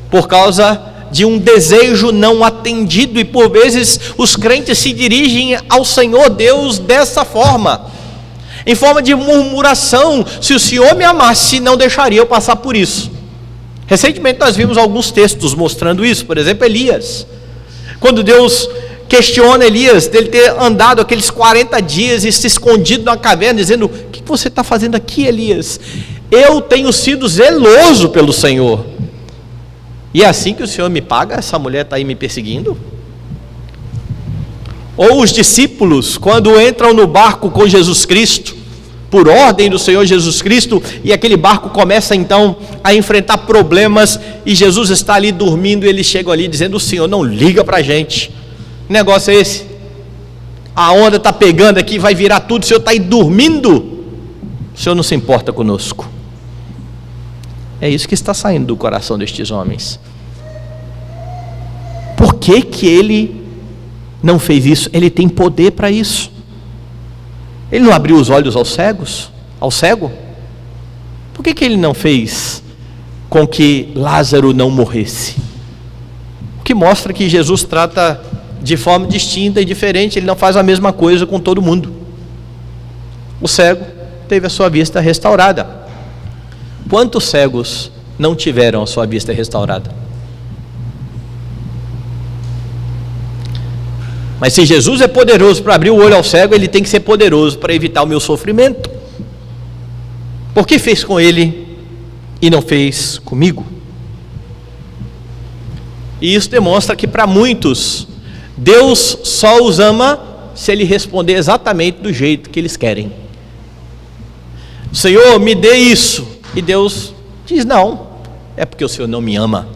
por causa de um desejo não atendido, e por vezes os crentes se dirigem ao Senhor Deus dessa forma, em forma de murmuração: se o Senhor me amasse, não deixaria eu passar por isso. Recentemente nós vimos alguns textos mostrando isso. Por exemplo, Elias, quando Deus questiona Elias dele ter andado aqueles 40 dias e se escondido na caverna, dizendo: o que você está fazendo aqui, Elias? Eu tenho sido zeloso pelo Senhor, e é assim que o Senhor me paga? Essa mulher está aí me perseguindo? Ou os discípulos, quando entram no barco com Jesus Cristo, por ordem do Senhor Jesus Cristo, e aquele barco começa então a enfrentar problemas, e Jesus está ali dormindo, e eles chegam ali dizendo: o Senhor não liga para a gente, que negócio é esse? A onda está pegando aqui, vai virar tudo, o Senhor está aí dormindo, o Senhor não se importa conosco. É isso que está saindo do coração destes homens. Por que que ele não fez isso? Ele tem poder para isso. Ele não abriu os olhos aos cegos, ao cego? Por que que ele não fez com que Lázaro não morresse? O que mostra que Jesus trata de forma distinta e diferente. Ele não faz a mesma coisa com todo mundo. O cego teve a sua vista restaurada. Quantos cegos não tiveram a sua vista restaurada? Mas se Jesus é poderoso para abrir o olho ao cego, ele tem que ser poderoso para evitar o meu sofrimento. Por que fez com ele e não fez comigo? E isso demonstra que para muitos, Deus só os ama se ele responder exatamente do jeito que eles querem. Senhor, me dê isso. E Deus diz: não, é porque o Senhor não me ama.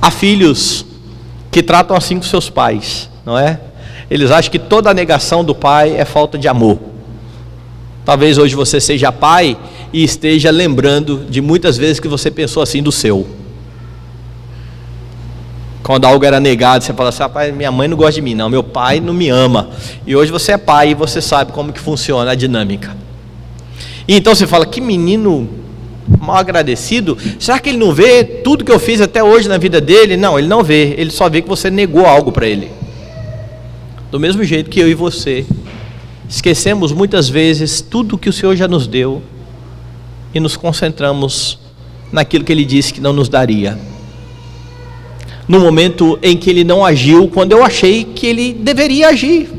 Há filhos que tratam assim com seus pais, não é? Eles acham que toda a negação do pai é falta de amor. Talvez hoje você seja pai e esteja lembrando de muitas vezes que você pensou assim do seu. Quando algo era negado, você fala assim: pai, minha mãe não gosta de mim, não, meu pai não me ama. E hoje você é pai e você sabe como que funciona a dinâmica. E então você fala: que menino mal agradecido. Será que ele não vê tudo que eu fiz até hoje na vida dele? Não, ele não vê, ele só vê que você negou algo para ele. Do mesmo jeito que eu e você esquecemos muitas vezes tudo que o Senhor já nos deu e nos concentramos naquilo que ele disse que não nos daria, no momento em que ele não agiu quando eu achei que ele deveria agir.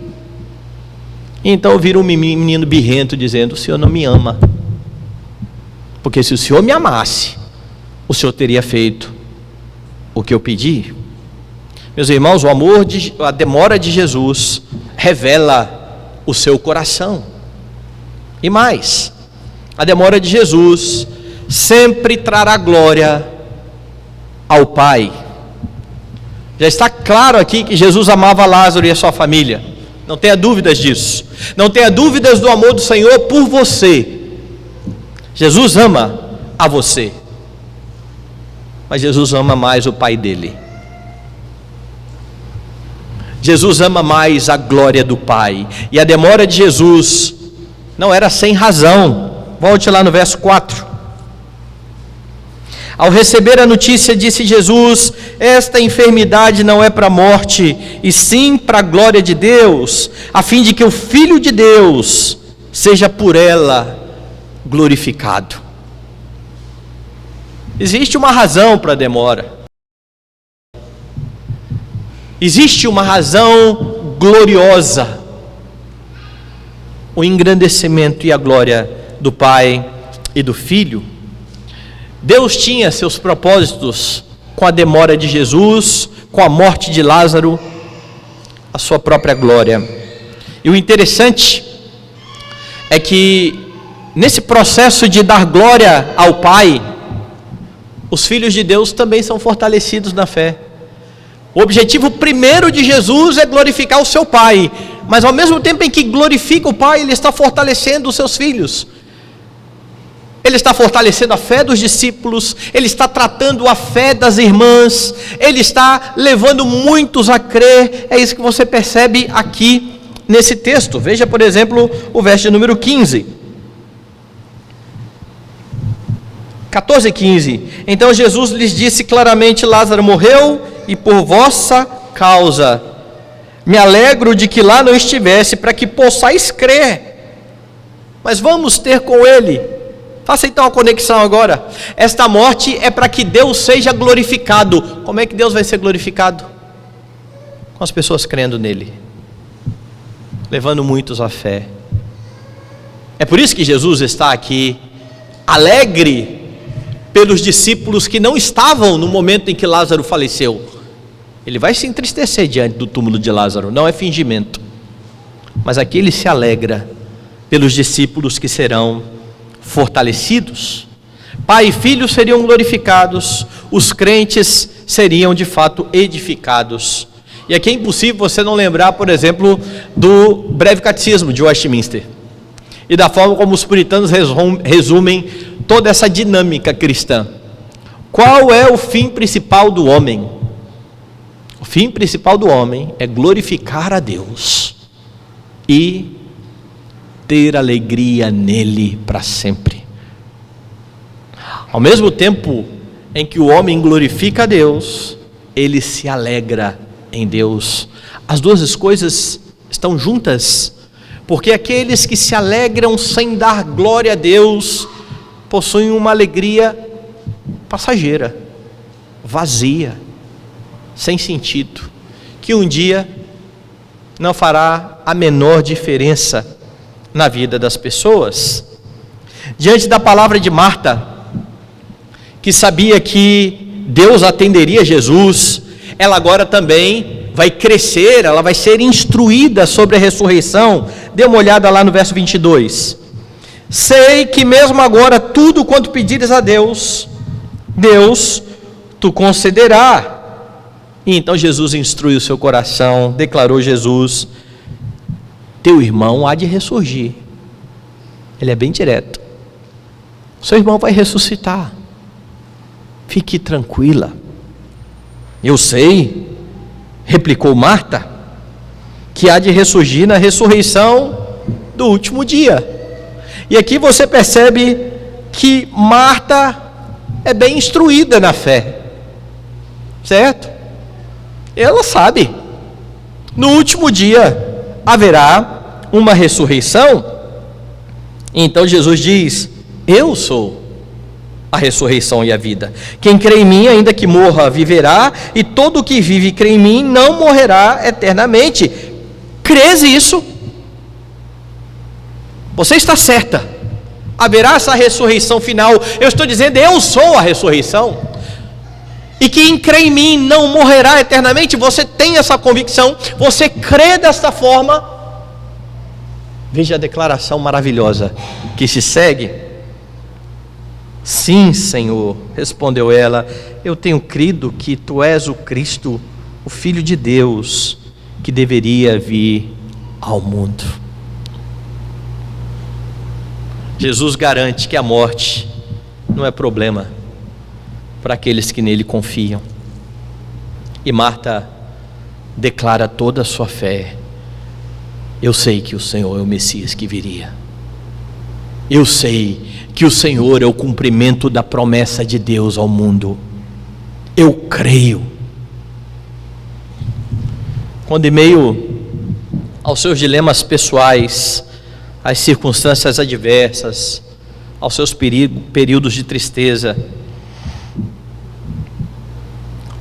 Então eu viro um menino birrento dizendo: o Senhor não me ama, porque se o Senhor me amasse, o Senhor teria feito o que eu pedi. Meus irmãos, a demora de Jesus revela o seu coração. E mais, a demora de Jesus sempre trará glória ao Pai. Já está claro aqui que Jesus amava Lázaro e a sua família, não tenha dúvidas disso, não tenha dúvidas do amor do Senhor por você. Jesus ama a você, mas Jesus ama mais o Pai dele. Jesus ama mais a glória do Pai, e a demora de Jesus não era sem razão. Volte lá no verso 4. Ao receber a notícia, disse Jesus: esta enfermidade não é para a morte, e sim para a glória de Deus, a fim de que o Filho de Deus seja por ela glorificado. Existe uma razão para a demora. Existe uma razão gloriosa: o engrandecimento e a glória do Pai e do Filho. Deus tinha seus propósitos com a demora de Jesus, com a morte de Lázaro, a sua própria glória. E o interessante é que nesse processo de dar glória ao Pai, os filhos de Deus também são fortalecidos na fé. O objetivo primeiro de Jesus é glorificar o seu Pai, mas ao mesmo tempo em que glorifica o Pai, ele está fortalecendo os seus filhos. Ele está fortalecendo a fé dos discípulos, ele está tratando a fé das irmãs, ele está levando muitos a crer. É isso que você percebe aqui nesse texto. Veja, por exemplo, o verso número 15. 14 e 15. Então Jesus lhes disse claramente: Lázaro morreu, e por vossa causa me alegro de que lá não estivesse, para que possais crer. Mas vamos ter com ele. Faça então a conexão agora. Esta morte é para que Deus seja glorificado. Como é que Deus vai ser glorificado? Com as pessoas crendo nele, levando muitos à fé. É por isso que Jesus está aqui alegre pelos discípulos que não estavam no momento em que Lázaro faleceu. Ele vai se entristecer diante do túmulo de Lázaro, não é fingimento, mas aqui ele se alegra pelos discípulos que serão fortalecidos. Pai e filho seriam glorificados, os crentes seriam de fato edificados. E aqui é impossível você não lembrar, por exemplo, do breve catecismo de Westminster e da forma como os puritanos resumem toda essa dinâmica cristã. Qual é o fim principal do homem? O fim principal do homem é glorificar a Deus e ter alegria nele para sempre. Ao mesmo tempo em que o homem glorifica a Deus, ele se alegra em Deus. As duas coisas estão juntas, porque aqueles que se alegram sem dar glória a Deus possuem uma alegria passageira, vazia, sem sentido, que um dia não fará a menor diferença na vida das pessoas. Diante da palavra de Marta, que sabia que Deus atenderia Jesus, ela agora também vai crescer, ela vai ser instruída sobre a ressurreição. Dê uma olhada lá no verso 22. Sei que mesmo agora tudo quanto pedires a Deus, Deus tu concederá. E então Jesus instrui o seu coração, declarou Jesus: teu irmão há de ressurgir. Ele é bem direto. Seu irmão vai ressuscitar. Fique tranquila. Eu sei, replicou Marta, que há de ressurgir na ressurreição do último dia. E aqui você percebe que Marta é bem instruída na fé, certo? Ela sabe, no último dia haverá uma ressurreição. Então Jesus diz: eu sou a ressurreição e a vida. Quem crê em mim, ainda que morra, viverá, e todo o que vive e crê em mim não morrerá eternamente. Crês isso? Você está certa. Haverá essa ressurreição final. Eu estou dizendo, eu sou a ressurreição. E quem crê em mim não morrerá eternamente. Você tem essa convicção, você crê desta forma. Veja a declaração maravilhosa que se segue. Sim, Senhor, respondeu ela, eu tenho crido que tu és o Cristo, o Filho de Deus, que deveria vir ao mundo. Jesus garante que a morte não é problema para aqueles que nele confiam. E Marta declara toda a sua fé. Eu sei que o Senhor é o Messias que viria. Eu sei que o Senhor é o cumprimento da promessa de Deus ao mundo. Eu creio. Quando em meio aos seus dilemas pessoais, às circunstâncias adversas, aos seus períodos de tristeza,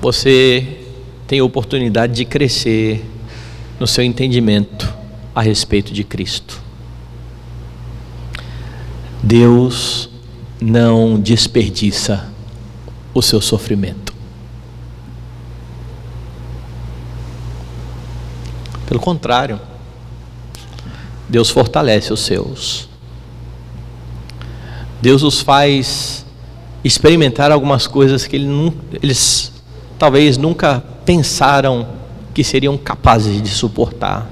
você tem a oportunidade de crescer no seu entendimento a respeito de Cristo. Deus não desperdiça o seu sofrimento. Pelo contrário, Deus fortalece os seus. Deus os faz experimentar algumas coisas que eles talvez nunca pensaram que seriam capazes de suportar.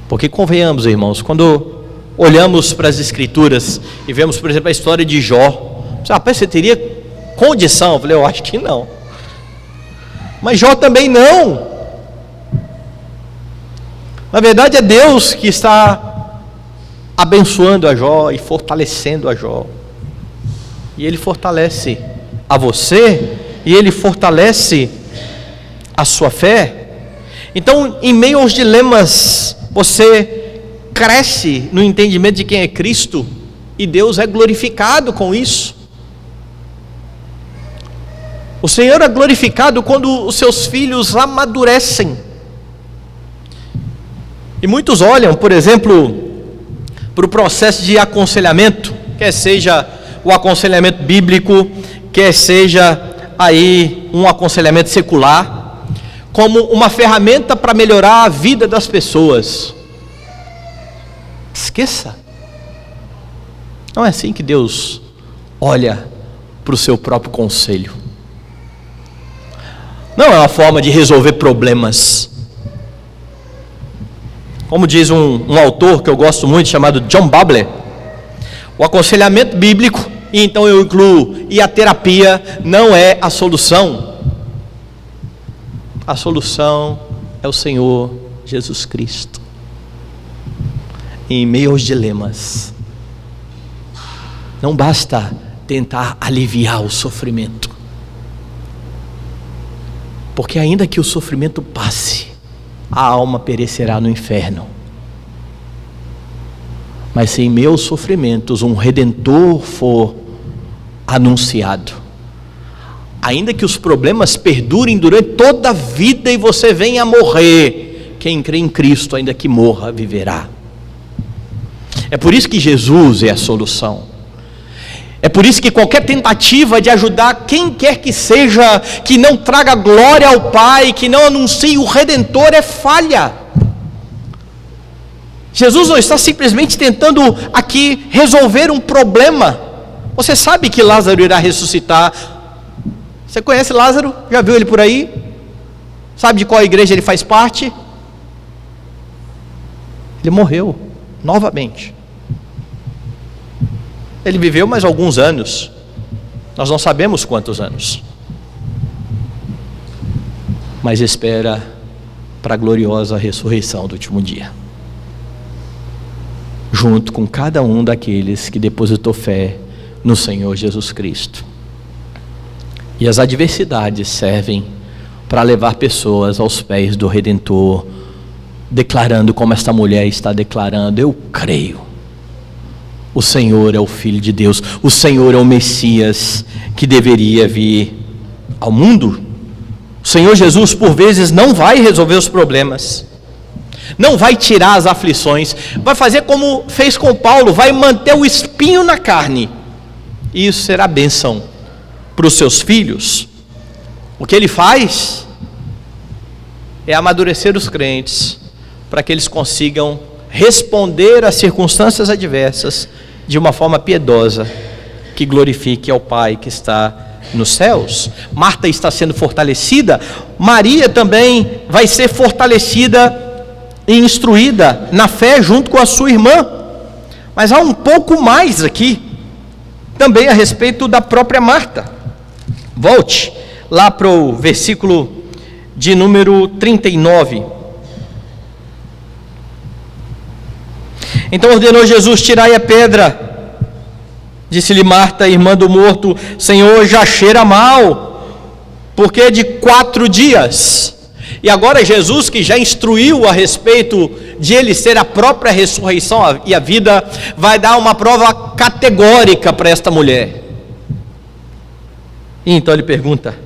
Porque convenhamos, irmãos, quando olhamos para as Escrituras e vemos, por exemplo, a história de Jó, você teria condição? Eu falei, eu acho que não. Mas Jó também não. Na verdade é Deus que está abençoando a Jó e fortalecendo a Jó. E Ele fortalece a você, e Ele fortalece a sua fé. Então, em meio aos dilemas, você cresce no entendimento de quem é Cristo, e Deus é glorificado com isso. O Senhor é glorificado quando os seus filhos amadurecem. E muitos olham, por exemplo, para o processo de aconselhamento, quer seja o aconselhamento bíblico, quer seja aí um aconselhamento secular, como uma ferramenta para melhorar a vida das pessoas. Esqueça. Não é assim que Deus olha para o seu próprio conselho. Não é uma forma de resolver problemas. Como diz um autor que eu gosto muito, chamado John Babler, o aconselhamento bíblico, e então eu incluo, e a terapia não é a solução. A solução é o Senhor Jesus Cristo. Em meio aos dilemas, não basta tentar aliviar o sofrimento, porque ainda que o sofrimento passe, a alma perecerá no inferno. Mas se em meus sofrimentos um Redentor for anunciado, ainda que os problemas perdurem durante toda a vida e você venha a morrer, quem crê em Cristo, ainda que morra, viverá. É por isso que Jesus é a solução. É por isso que qualquer tentativa de ajudar quem quer que seja, que não traga glória ao Pai, que não anuncie o Redentor, é falha. Jesus não está simplesmente tentando aqui resolver um problema. Você sabe que Lázaro irá ressuscitar. Você conhece Lázaro? Já viu ele por aí? Sabe de qual igreja ele faz parte? Ele morreu novamente. Ele viveu mais alguns anos. Nós não sabemos quantos anos. Mas espera para a gloriosa ressurreição do último dia. Junto com cada um daqueles que depositou fé no Senhor Jesus Cristo. E as adversidades servem para levar pessoas aos pés do Redentor, declarando como esta mulher está declarando: eu creio. O Senhor é o Filho de Deus, o Senhor é o Messias que deveria vir ao mundo. O Senhor Jesus, por vezes, não vai resolver os problemas, não vai tirar as aflições, vai fazer como fez com Paulo, vai manter o espinho na carne, e isso será bênção para os seus filhos. O que ele faz é amadurecer os crentes, para que eles consigam responder às circunstâncias adversas de uma forma piedosa, que glorifique ao Pai que está nos céus. Marta está sendo fortalecida, Maria também vai ser fortalecida e instruída na fé junto com a sua irmã. Mas há um pouco mais aqui, também a respeito da própria Marta. Volte lá para o versículo de número 39. Então ordenou Jesus: tirai a pedra. Disse-lhe Marta, irmã do morto: Senhor, já cheira mal, porque é de 4 dias. E agora Jesus, que já instruiu a respeito de ele ser a própria ressurreição e a vida, vai dar uma prova categórica para esta mulher. E então ele pergunta,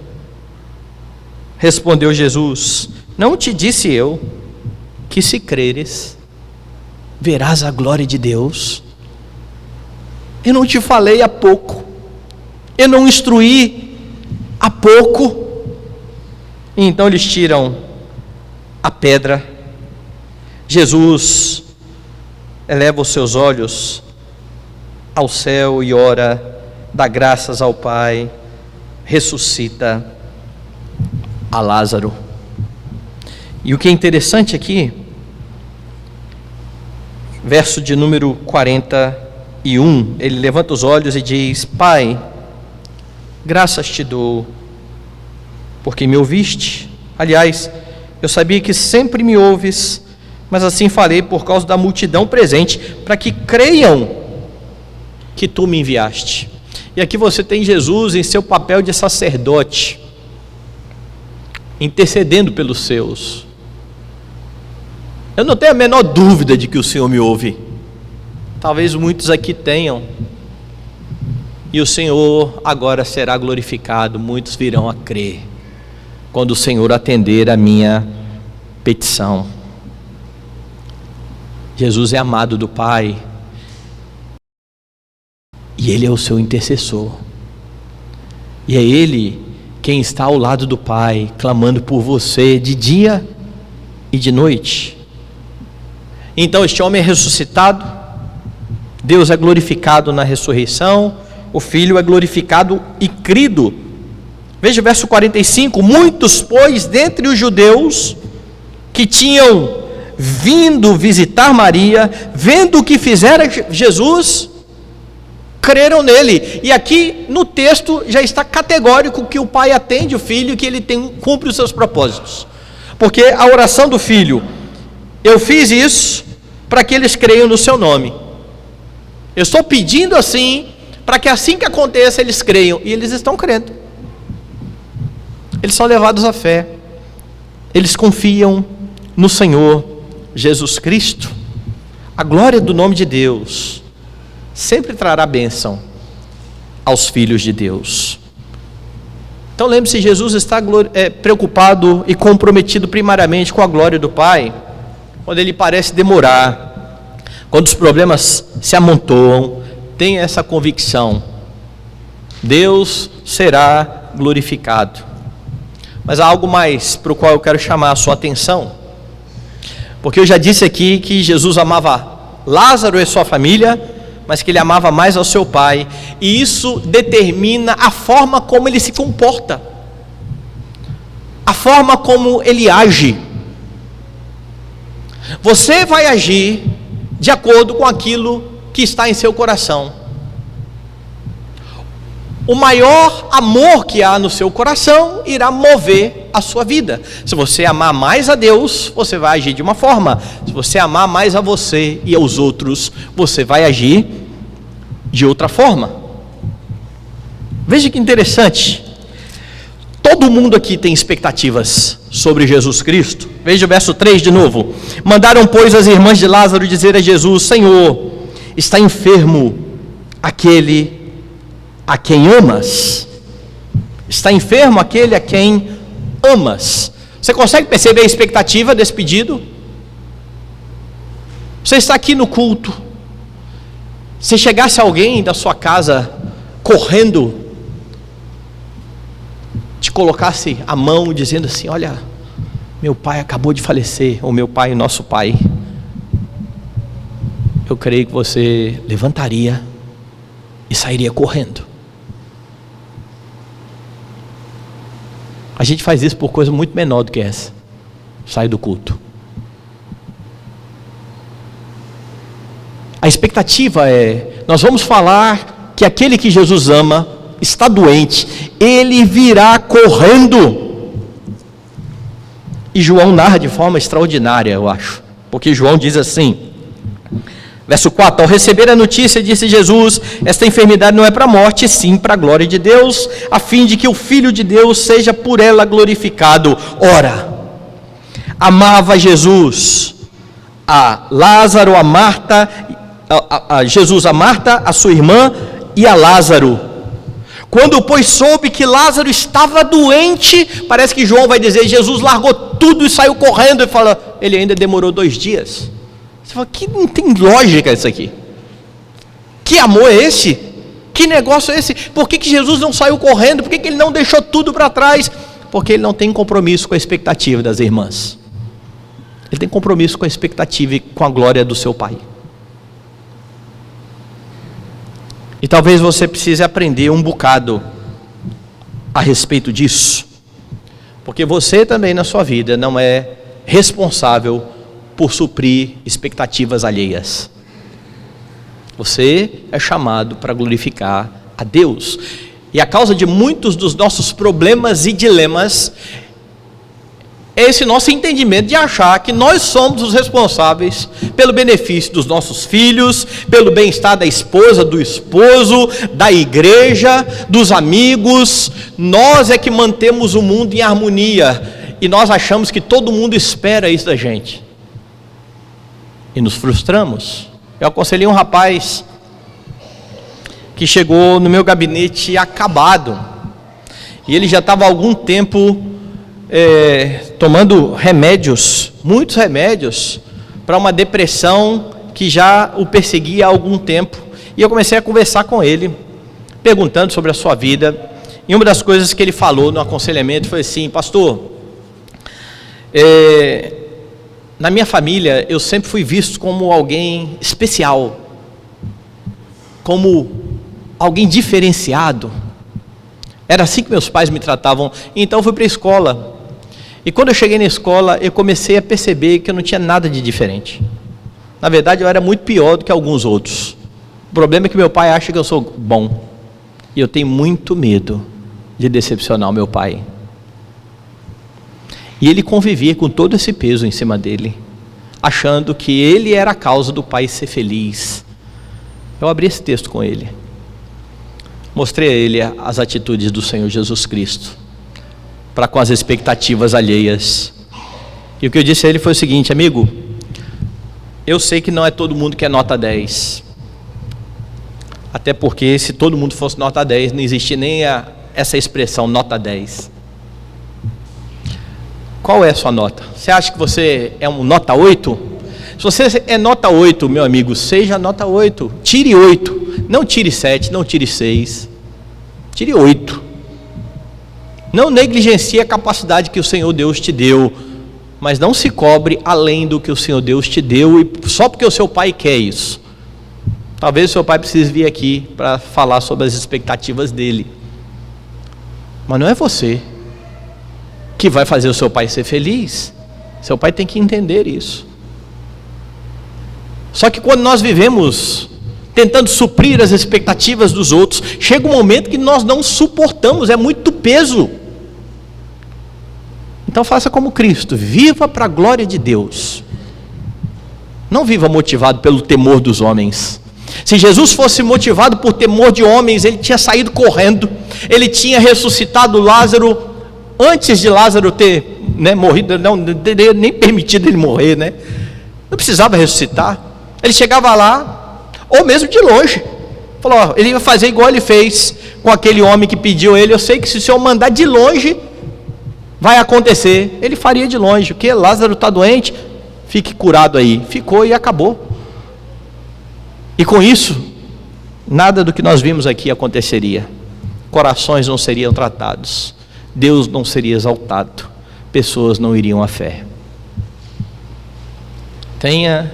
respondeu Jesus: não te disse eu que, se creres, verás a glória de Deus? Eu não te falei há pouco? Eu não instruí há pouco? E então eles tiram a pedra. Jesus eleva os seus olhos ao céu e ora, dá graças ao Pai, ressuscita a Lázaro. E o que é interessante aqui, verso de número 41, ele levanta os olhos e diz: Pai, graças te dou, porque me ouviste. Aliás, eu sabia que sempre me ouves, mas assim falei por causa da multidão presente, para que creiam que tu me enviaste. E aqui você tem Jesus em seu papel de sacerdote, intercedendo pelos seus. Eu não tenho a menor dúvida de que o Senhor me ouve. Talvez muitos aqui tenham. E o Senhor agora será glorificado. Muitos virão a crer quando o Senhor atender a minha petição. Jesus é amado do Pai, e Ele é o seu intercessor. E é Ele quem está ao lado do Pai, clamando por você de dia e de noite. Então este homem é ressuscitado, Deus é glorificado na ressurreição, o Filho é glorificado e crido. Veja o verso 45: muitos, pois, dentre os judeus que tinham vindo visitar Maria, vendo o que fizera Jesus, creram nele. E aqui no texto já está categórico que o Pai atende o Filho e que ele cumpre os seus propósitos. Porque a oração do Filho: eu fiz isso para que eles creiam no seu nome. Eu estou pedindo assim, para que assim que aconteça eles creiam. E eles estão crendo. Eles são levados à fé. Eles confiam no Senhor Jesus Cristo. A glória do nome de Deus sempre trará bênção aos filhos de Deus. Então lembre-se, Jesus está preocupado e comprometido primariamente com a glória do Pai, quando ele parece demorar, quando os problemas se amontoam. Tenha essa convicção: Deus será glorificado. Mas há algo mais para o qual eu quero chamar a sua atenção, porque eu já disse aqui que Jesus amava Lázaro e sua família, mas que ele amava mais ao seu Pai, e isso determina a forma como ele se comporta, a forma como ele age. Você vai agir de acordo com aquilo que está em seu coração. O maior amor que há no seu coração irá mover a sua vida. Se você amar mais a Deus, você vai agir de uma forma. Se você amar mais a você e aos outros, você vai agir de outra forma. Veja que interessante. Todo mundo aqui tem expectativas sobre Jesus Cristo. Veja o verso 3 de novo. Mandaram, pois, as irmãs de Lázaro dizer a Jesus: Senhor, está enfermo aquele a quem amas. Está enfermo aquele a quem amas. Você consegue perceber a expectativa desse pedido? Você está aqui no culto. Se chegasse alguém da sua casa correndo, te colocasse a mão dizendo assim: olha, meu pai acabou de falecer, ou meu pai, nosso pai, eu creio que você levantaria e sairia correndo. A gente faz isso por coisa muito menor do que essa. Sai do culto. A expectativa é: nós vamos falar que aquele que Jesus ama está doente, ele virá correndo. E João narra de forma extraordinária, eu acho, porque João diz assim, verso 4: ao receber a notícia, disse Jesus: esta enfermidade não é para a morte, sim para a glória de Deus, a fim de que o Filho de Deus seja por ela glorificado. Ora, amava Jesus a Lázaro, a Marta, Jesus a Marta, a sua irmã e a Lázaro. Quando, pois, soube que Lázaro estava doente, parece que João vai dizer, Jesus largou tudo e saiu correndo, e fala, ele ainda demorou 2 dias. Você fala, que não tem lógica isso aqui. Que amor é esse? Que negócio é esse? Por que Jesus não saiu correndo? Por que ele não deixou tudo para trás? Porque ele não tem compromisso com a expectativa das irmãs. Ele tem compromisso com a expectativa e com a glória do seu Pai. E talvez você precise aprender um bocado a respeito disso, porque você também na sua vida não é responsável por suprir expectativas alheias. Você é chamado para glorificar a Deus. E a causa de muitos dos nossos problemas e dilemas é esse nosso entendimento de achar que nós somos os responsáveis pelo benefício dos nossos filhos, pelo bem-estar da esposa, do esposo, da igreja, dos amigos. Nós é que mantemos o mundo em harmonia e nós achamos que todo mundo espera isso da gente. E nos frustramos. Eu aconselhei um rapaz que chegou no meu gabinete acabado, e ele já estava há algum tempo tomando remédios, muitos remédios, para uma depressão que já o perseguia há algum tempo. E eu comecei a conversar com ele, perguntando sobre a sua vida, e uma das coisas que ele falou no aconselhamento foi assim: pastor, na minha família eu sempre fui visto como alguém especial, como alguém diferenciado. Era assim que meus pais me tratavam. Então eu fui para a escola, e quando eu cheguei na escola eu comecei a perceber que eu não tinha nada de diferente. Na verdade eu era muito pior do que alguns outros. O problema é que meu pai acha que eu sou bom, e eu tenho muito medo de decepcionar o meu pai. E ele convivia com todo esse peso em cima dele, achando que ele era a causa do pai ser feliz. Eu abri esse texto com ele, mostrei a ele as atitudes do Senhor Jesus Cristo, para com as expectativas alheias. E o que eu disse a ele foi o seguinte: amigo, eu sei que não é todo mundo que é nota 10, até porque se todo mundo fosse nota 10, não existia nem essa expressão nota 10. Qual é a sua nota? Você acha que você é um nota 8? Se você é nota 8, meu amigo, seja nota 8. Tire 8. Não tire 7, não tire 6. Tire 8. Não negligencie a capacidade que o Senhor Deus te deu, mas não se cobre além do que o Senhor Deus te deu, e só porque o seu pai quer isso. Talvez o seu pai precise vir aqui para falar sobre as expectativas dele. Mas não é você que vai fazer o seu pai ser feliz. Seu pai tem que entender isso. Só que quando nós vivemos tentando suprir as expectativas dos outros, chega um momento que nós não suportamos, é muito peso. Então faça como Cristo, viva para a glória de Deus. Não viva motivado pelo temor dos homens. Se Jesus fosse motivado por temor de homens, ele tinha saído correndo, ele tinha ressuscitado Lázaro antes de Lázaro ter morrido, não teria nem permitido ele morrer, não precisava ressuscitar. Ele chegava lá, ou mesmo de longe, falou, ele ia fazer igual ele fez com aquele homem que pediu ele. Eu sei que se o Senhor mandar de longe, vai acontecer. Ele faria de longe, porque Lázaro está doente, fique curado aí. Ficou e acabou. E com isso, nada do que nós vimos aqui aconteceria. Corações não seriam tratados, Deus não seria exaltado, pessoas não iriam à fé. Tenha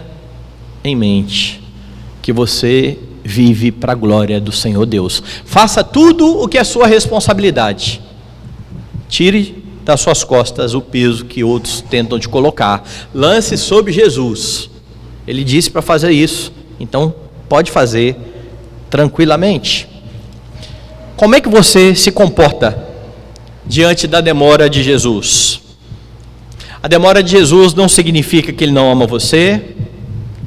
em mente que você vive para a glória do Senhor Deus. Faça tudo o que é sua responsabilidade. Tire das suas costas o peso que outros tentam te colocar. Lance sobre Jesus. Ele disse para fazer isso. Então, pode fazer tranquilamente. Como é que você se comporta diante da demora de Jesus? A demora de Jesus não significa que Ele não ama você.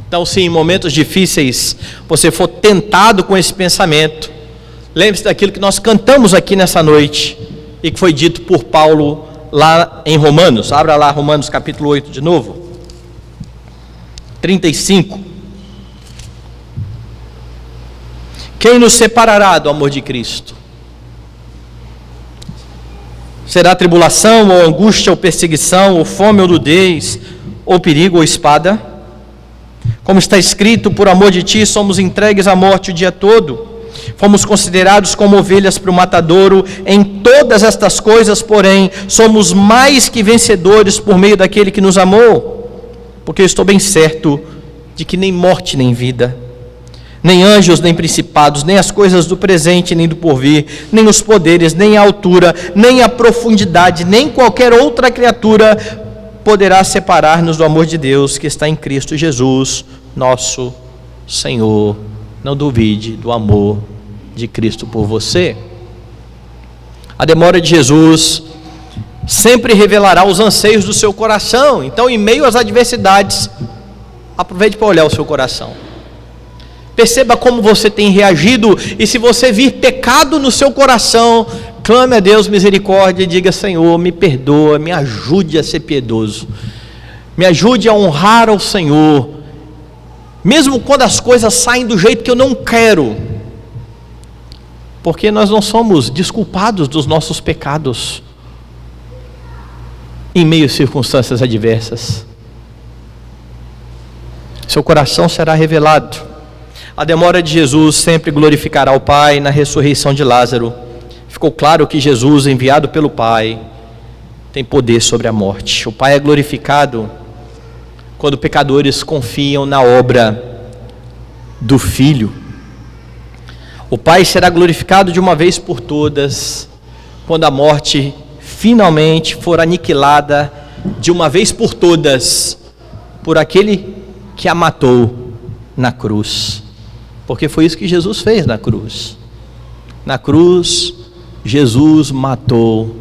Então, se em momentos difíceis você for tentado com esse pensamento, lembre-se daquilo que nós cantamos aqui nessa noite e que foi dito por Paulo lá em Romanos. Abra lá Romanos capítulo 8 de novo, 35. Quem nos separará do amor de Cristo? Será tribulação, ou angústia, ou perseguição, ou fome, ou nudez, ou perigo, ou espada? Como está escrito, por amor de ti somos entregues à morte o dia todo. Fomos considerados como ovelhas para o matadouro. Em todas estas coisas, porém, somos mais que vencedores por meio daquele que nos amou. Porque eu estou bem certo de que nem morte, nem vida, nem anjos, nem principados, nem as coisas do presente, nem do porvir, nem os poderes, nem a altura, nem a profundidade, nem qualquer outra criatura poderá separar-nos do amor de Deus que está em Cristo Jesus, nosso Senhor. Não duvide do amor de Cristo por você. A demora de Jesus sempre revelará os anseios do seu coração. Então, em meio às adversidades, aproveite para olhar o seu coração. Perceba como você tem reagido, e se você vir pecado no seu coração, clame a Deus misericórdia e diga: Senhor, me perdoa, me ajude a ser piedoso, me ajude a honrar ao Senhor, mesmo quando as coisas saem do jeito que eu não quero, porque nós não somos desculpados dos nossos pecados em meio a circunstâncias adversas. Seu coração será revelado. A demora de Jesus sempre glorificará o Pai. Na ressurreição de Lázaro, ficou claro que Jesus, enviado pelo Pai, tem poder sobre a morte. O Pai é glorificado quando pecadores confiam na obra do Filho. O Pai será glorificado de uma vez por todas quando a morte finalmente for aniquilada de uma vez por todas por aquele que a matou na cruz. Porque foi isso que Jesus fez na cruz. Na cruz, Jesus matou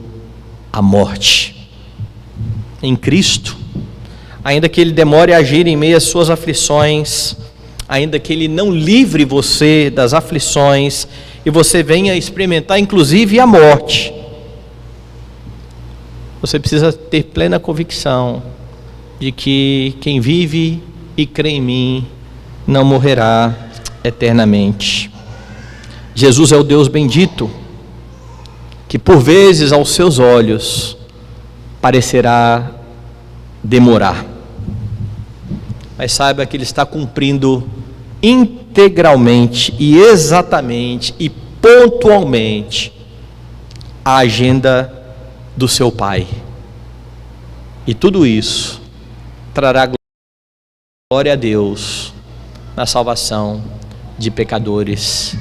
a morte. Em Cristo, ainda que Ele demore a agir em meio às suas aflições, ainda que Ele não livre você das aflições, e você venha experimentar inclusive a morte, você precisa ter plena convicção de que quem vive e crê em mim não morrerá eternamente. Jesus é o Deus bendito. que por vezes aos seus olhos parecerá demorar. Mas saiba que Ele está cumprindo integralmente e exatamente e pontualmente a agenda do seu Pai. E tudo isso trará glória a Deus na salvação de pecadores